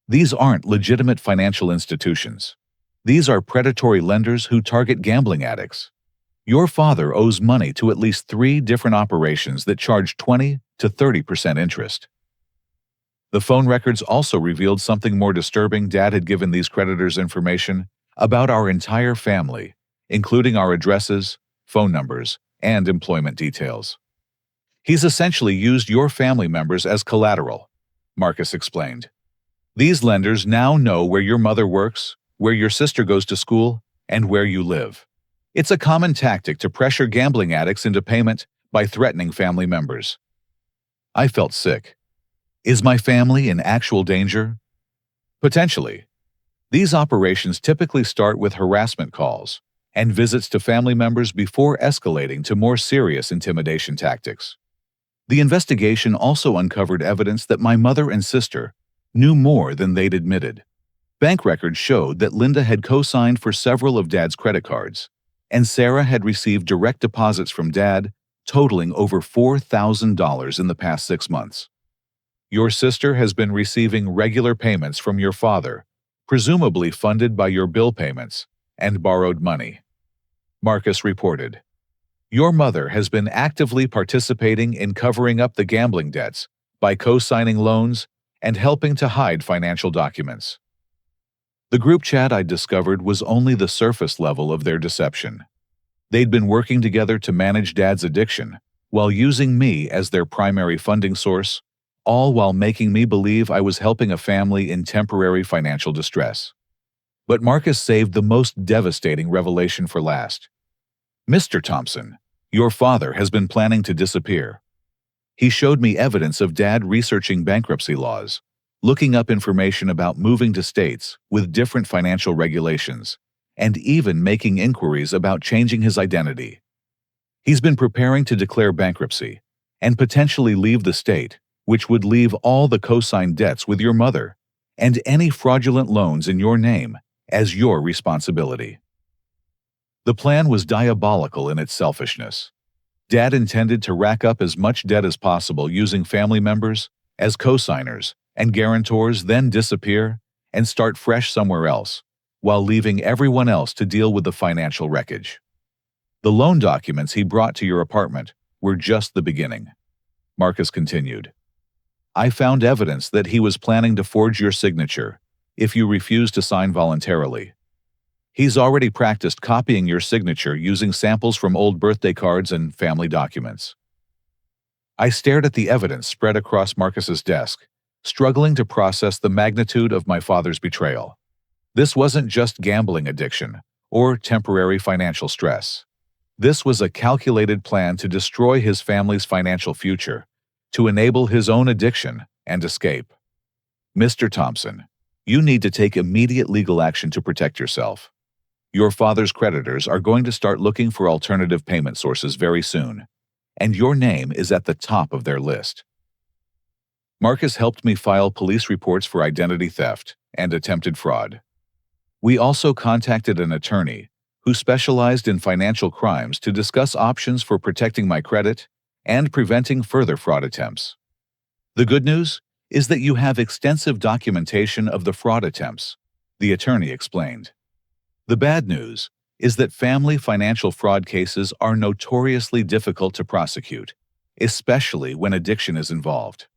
These aren't legitimate financial institutions. These are predatory lenders who target gambling addicts. Your father owes money to at least 3 different operations that charge 20 to 30% interest. The phone records also revealed something more disturbing. Dad had given these creditors information about our entire family, including our addresses, phone numbers, and employment details. He's essentially used your family members as collateral, Marcus explained. These lenders now know where your mother works, where your sister goes to school, and where you live. It's a common tactic to pressure gambling addicts into payment by threatening family members. I felt sick. Is my family in actual danger? Potentially. These operations typically start with harassment calls and visits to family members before escalating to more serious intimidation tactics. The investigation also uncovered evidence that my mother and sister knew more than they'd admitted. Bank records showed that Linda had co-signed for several of Dad's credit cards, and Sarah had received direct deposits from Dad totaling over $4,000 in the past 6 months. Your sister has been receiving regular payments from your father, presumably funded by your bill payments and borrowed money, Marcus reported. Your mother has been actively participating in covering up the gambling debts by co-signing loans and helping to hide financial documents. The group chat I discovered was only the surface level of their deception. They'd been working together to manage Dad's addiction while using me as their primary funding source, all while making me believe I was helping a family in temporary financial distress. But Marcus saved the most devastating revelation for last. Mr. Thompson, your father has been planning to disappear. He showed me evidence of Dad researching bankruptcy laws, looking up information about moving to states with different financial regulations, and even making inquiries about changing his identity. He's been preparing to declare bankruptcy and potentially leave the state, which would leave all the co-signed debts with your mother and any fraudulent loans in your name as your responsibility. The plan was diabolical in its selfishness. Dad intended to rack up as much debt as possible using family members as co-signers and guarantors, then disappear and start fresh somewhere else, while leaving everyone else to deal with the financial wreckage. The loan documents he brought to your apartment were just the beginning, Marcus continued. I found evidence that he was planning to forge your signature if you refused to sign voluntarily. He's already practiced copying your signature using samples from old birthday cards and family documents. I stared at the evidence spread across Marcus's desk, struggling to process the magnitude of my father's betrayal. This wasn't just gambling addiction or temporary financial stress. This was a calculated plan to destroy his family's financial future, to enable his own addiction and escape. Mr. Thompson, you need to take immediate legal action to protect yourself. Your father's creditors are going to start looking for alternative payment sources very soon, and your name is at the top of their list. Marcus helped me file police reports for identity theft and attempted fraud. We also contacted an attorney who specialized in financial crimes to discuss options for protecting my credit and preventing further fraud attempts. The good news is that you have extensive documentation of the fraud attempts, the attorney explained. The bad news is that family financial fraud cases are notoriously difficult to prosecute, especially when addiction is involved.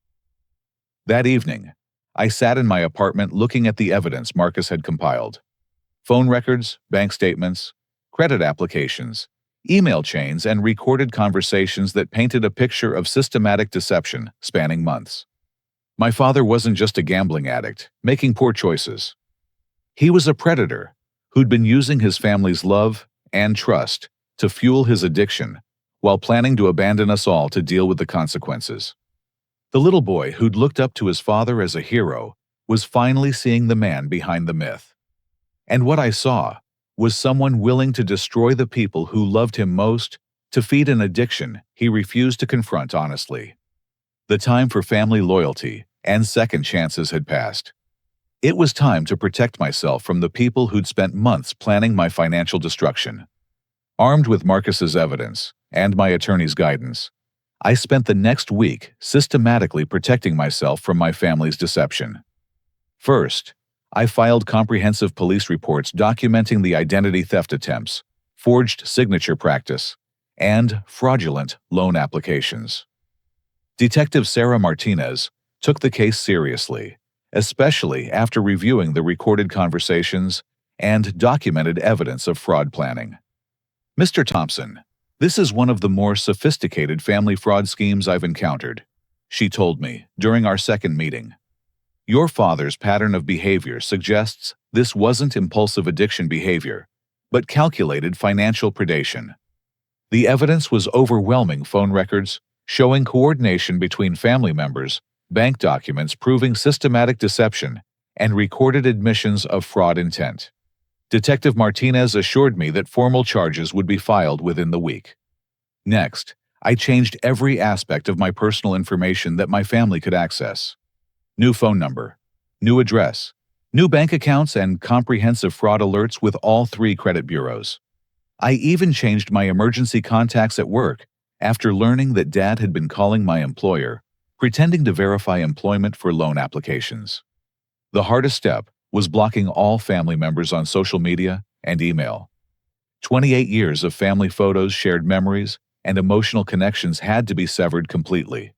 That evening, I sat in my apartment looking at the evidence Marcus had compiled. Phone records, bank statements, credit applications, email chains, and recorded conversations that painted a picture of systematic deception spanning months. My father wasn't just a gambling addict, making poor choices. He was a predator who'd been using his family's love and trust to fuel his addiction while planning to abandon us all to deal with the consequences. The little boy who'd looked up to his father as a hero was finally seeing the man behind the myth. And what I saw was someone willing to destroy the people who loved him most to feed an addiction he refused to confront honestly. The time for family loyalty and second chances had passed. It was time to protect myself from the people who'd spent months planning my financial destruction. Armed with Marcus's evidence and my attorney's guidance, I spent the next week systematically protecting myself from my family's deception. First, I filed comprehensive police reports documenting the identity theft attempts, forged signature practice, and fraudulent loan applications. Detective Sarah Martinez took the case seriously, especially after reviewing the recorded conversations and documented evidence of fraud planning. Mr. Thompson, this is one of the more sophisticated family fraud schemes I've encountered, she told me during our second meeting. Your father's pattern of behavior suggests this wasn't impulsive addiction behavior, but calculated financial predation. The evidence was overwhelming: phone records showing coordination between family members, bank documents proving systematic deception, and recorded admissions of fraud intent. Detective Martinez assured me that formal charges would be filed within the week. Next, I changed every aspect of my personal information that my family could access. New phone number, new address, new bank accounts, and comprehensive fraud alerts with all 3 credit bureaus. I even changed my emergency contacts at work after learning that Dad had been calling my employer, pretending to verify employment for loan applications. The hardest step was blocking all family members on social media and email. 28 years of family photos, shared memories, and emotional connections had to be severed completely.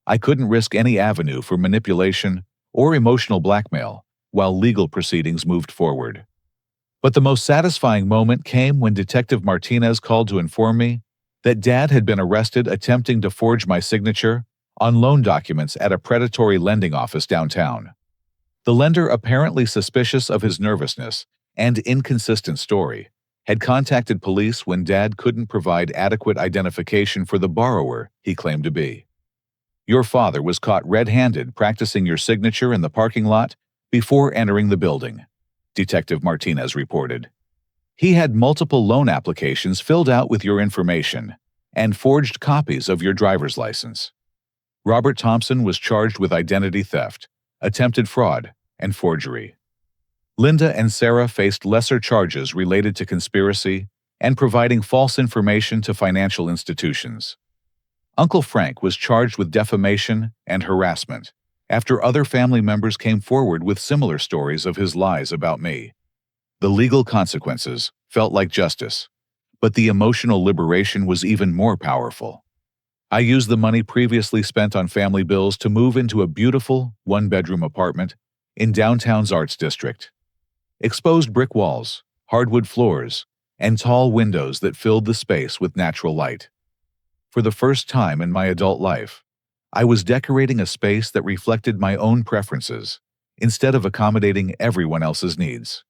I couldn't risk any avenue for manipulation or emotional blackmail while legal proceedings moved forward. But the most satisfying moment came when Detective Martinez called to inform me that Dad had been arrested attempting to forge my signature on loan documents at a predatory lending office downtown. The lender, apparently suspicious of his nervousness and inconsistent story, had contacted police when Dad couldn't provide adequate identification for the borrower he claimed to be. Your father was caught red-handed practicing your signature in the parking lot before entering the building, Detective Martinez reported. He had multiple loan applications filled out with your information and forged copies of your driver's license. Robert Thompson was charged with identity theft, attempted fraud, and forgery. Linda and Sarah faced lesser charges related to conspiracy and providing false information to financial institutions. Uncle Frank was charged with defamation and harassment after other family members came forward with similar stories of his lies about me. The legal consequences felt like justice, but the emotional liberation was even more powerful. I used the money previously spent on family bills to move into a beautiful one-bedroom apartment in downtown's Arts District. Exposed brick walls, hardwood floors, and tall windows that filled the space with natural light. For the first time in my adult life, I was decorating a space that reflected my own preferences, instead of accommodating everyone else's needs.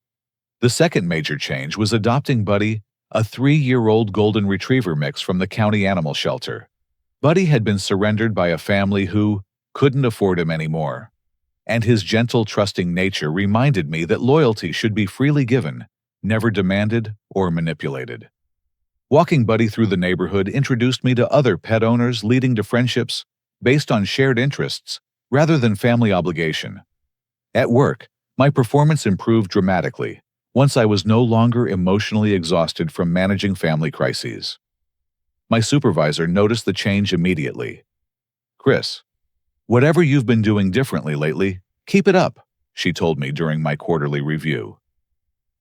The second major change was adopting Buddy, a 3-year-old golden retriever mix from the county animal shelter. Buddy had been surrendered by a family who couldn't afford him anymore, and his gentle, trusting nature reminded me that loyalty should be freely given, never demanded or manipulated. Walking Buddy through the neighborhood introduced me to other pet owners, leading to friendships based on shared interests rather than family obligation. At work, my performance improved dramatically once I was no longer emotionally exhausted from managing family crises. My supervisor noticed the change immediately. "Chris, whatever you've been doing differently lately, keep it up," she told me during my quarterly review.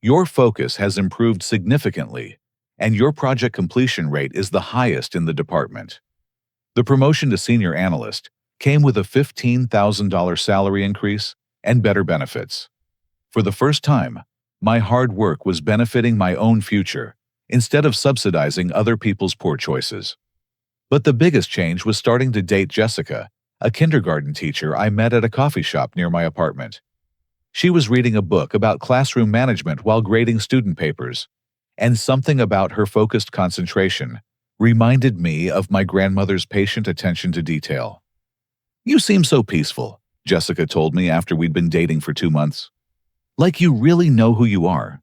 "Your focus has improved significantly, and your project completion rate is the highest in the department." The promotion to senior analyst came with a $15,000 salary increase and better benefits. For the first time, my hard work was benefiting my own future instead of subsidizing other people's poor choices. But the biggest change was starting to date Jessica, a kindergarten teacher I met at a coffee shop near my apartment. She was reading a book about classroom management while grading student papers, and something about her focused concentration reminded me of my grandmother's patient attention to detail. "You seem so peaceful," Jessica told me after we'd been dating for 2 months. "Like you really know who you are."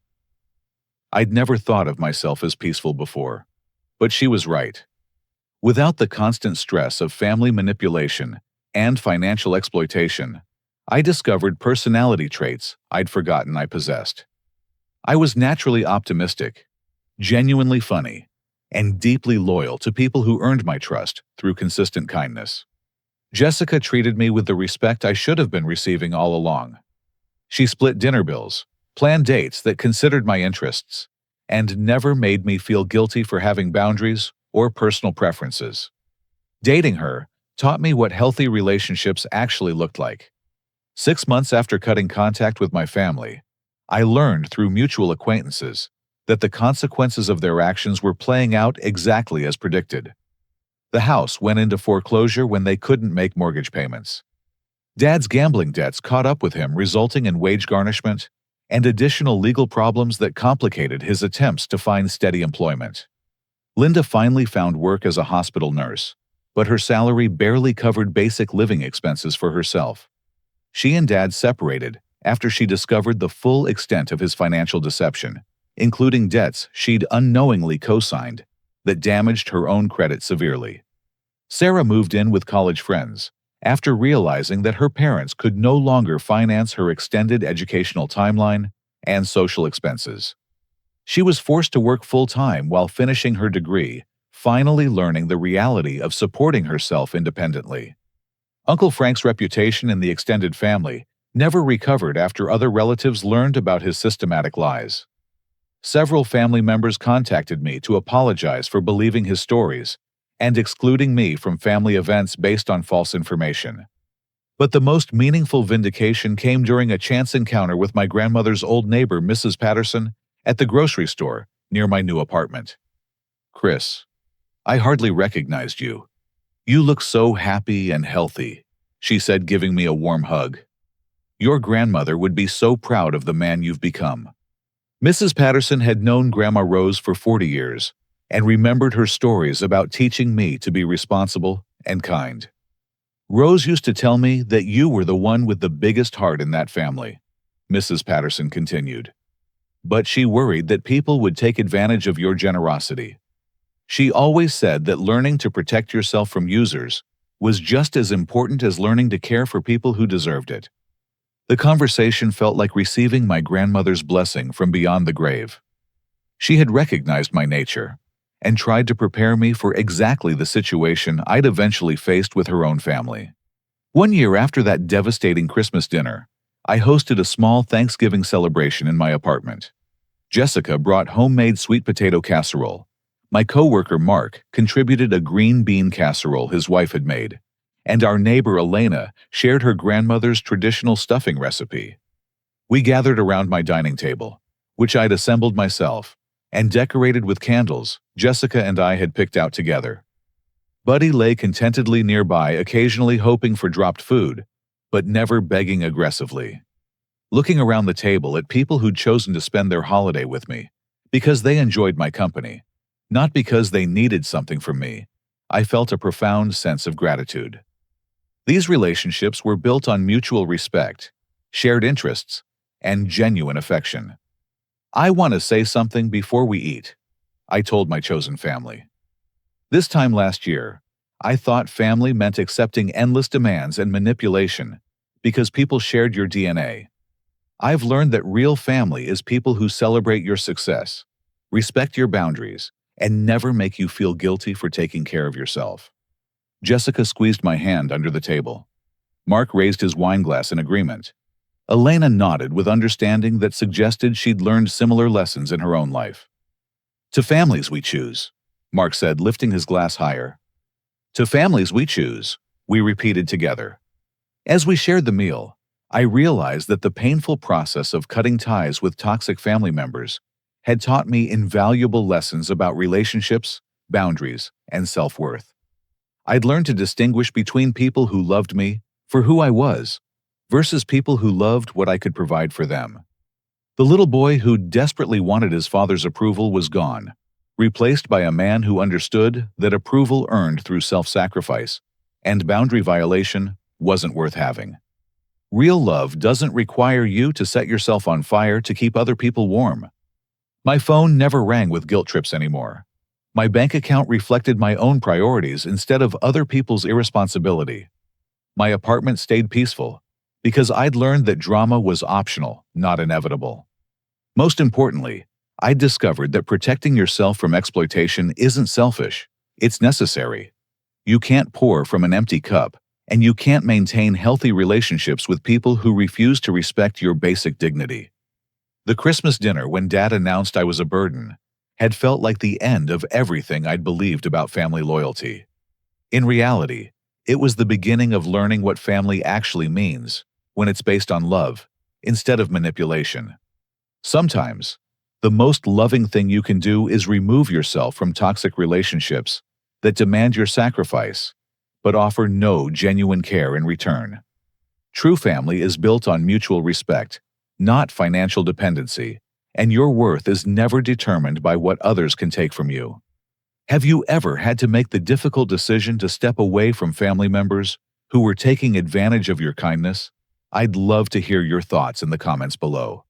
I'd never thought of myself as peaceful before, but she was right. Without the constant stress of family manipulation and financial exploitation, I discovered personality traits I'd forgotten I possessed. I was naturally optimistic, genuinely funny, and deeply loyal to people who earned my trust through consistent kindness. Jessica treated me with the respect I should have been receiving all along. She split dinner bills, planned dates that considered my interests, and never made me feel guilty for having boundaries or personal preferences. Dating her taught me what healthy relationships actually looked like. 6 months after cutting contact with my family, I learned through mutual acquaintances that the consequences of their actions were playing out exactly as predicted. The house went into foreclosure when they couldn't make mortgage payments. Dad's gambling debts caught up with him, resulting in wage garnishment and additional legal problems that complicated his attempts to find steady employment. Linda finally found work as a hospital nurse, but her salary barely covered basic living expenses for herself. She and Dad separated after she discovered the full extent of his financial deception, including debts she'd unknowingly co-signed that damaged her own credit severely. Sarah moved in with college friends after realizing that her parents could no longer finance her extended educational timeline and social expenses. She was forced to work full-time while finishing her degree, finally learning the reality of supporting herself independently. Uncle Frank's reputation in the extended family never recovered after other relatives learned about his systematic lies. Several family members contacted me to apologize for believing his stories and excluding me from family events based on false information. But the most meaningful vindication came during a chance encounter with my grandmother's old neighbor, Mrs. Patterson, at the grocery store near my new apartment. "Chris, I hardly recognized you. You look so happy and healthy," she said, giving me a warm hug. "Your grandmother would be so proud of the man you've become." Mrs. Patterson had known Grandma Rose for 40 years and remembered her stories about teaching me to be responsible and kind. "Rose used to tell me that you were the one with the biggest heart in that family," Mrs. Patterson continued. "But she worried that people would take advantage of your generosity. She always said that learning to protect yourself from users was just as important as learning to care for people who deserved it." The conversation felt like receiving my grandmother's blessing from beyond the grave. She had recognized my nature and tried to prepare me for exactly the situation I'd eventually faced with her own family. 1 year after that devastating Christmas dinner, I hosted a small Thanksgiving celebration in my apartment. Jessica brought homemade sweet potato casserole. My coworker Mark contributed a green bean casserole his wife had made, and our neighbor Elena shared her grandmother's traditional stuffing recipe. We gathered around my dining table, which I'd assembled myself, and decorated with candles Jessica and I had picked out together. Buddy lay contentedly nearby, occasionally hoping for dropped food, but never begging aggressively. Looking around the table at people who'd chosen to spend their holiday with me, because they enjoyed my company, not because they needed something from me, I felt a profound sense of gratitude. These relationships were built on mutual respect, shared interests, and genuine affection. "I want to say something before we eat," I told my chosen family. This time last year, I thought family meant accepting endless demands and manipulation because people shared your DNA. I've learned that real family is people who celebrate your success, respect your boundaries, and never make you feel guilty for taking care of yourself. Jessica squeezed my hand under the table. Mark raised his wine glass in agreement. Elena nodded with understanding that suggested she'd learned similar lessons in her own life. "To families we choose," Mark said, lifting his glass higher. "To families we choose," we repeated together. As we shared the meal, I realized that the painful process of cutting ties with toxic family members had taught me invaluable lessons about relationships, boundaries, and self-worth. I'd learned to distinguish between people who loved me for who I was versus people who loved what I could provide for them. The little boy who desperately wanted his father's approval was gone, replaced by a man who understood that approval earned through self-sacrifice and boundary violation wasn't worth having. Real love doesn't require you to set yourself on fire to keep other people warm. My phone never rang with guilt trips anymore. My bank account reflected my own priorities instead of other people's irresponsibility. My apartment stayed peaceful because I'd learned that drama was optional, not inevitable. Most importantly, I discovered that protecting yourself from exploitation isn't selfish, it's necessary. You can't pour from an empty cup, and you can't maintain healthy relationships with people who refuse to respect your basic dignity. The Christmas dinner when Dad announced I was a burden had felt like the end of everything I'd believed about family loyalty. In reality, it was the beginning of learning what family actually means when it's based on love instead of manipulation. Sometimes, the most loving thing you can do is remove yourself from toxic relationships that demand your sacrifice, but offer no genuine care in return. True family is built on mutual respect, not financial dependency, and your worth is never determined by what others can take from you. Have you ever had to make the difficult decision to step away from family members who were taking advantage of your kindness? I'd love to hear your thoughts in the comments below.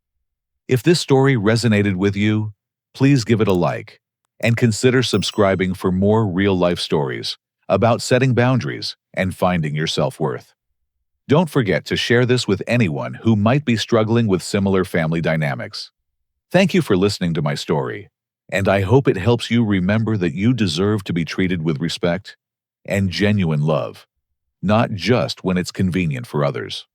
If this story resonated with you, please give it a like and consider subscribing for more real-life stories about setting boundaries and finding your self-worth. Don't forget to share this with anyone who might be struggling with similar family dynamics. Thank you for listening to my story, and I hope it helps you remember that you deserve to be treated with respect and genuine love, not just when it's convenient for others.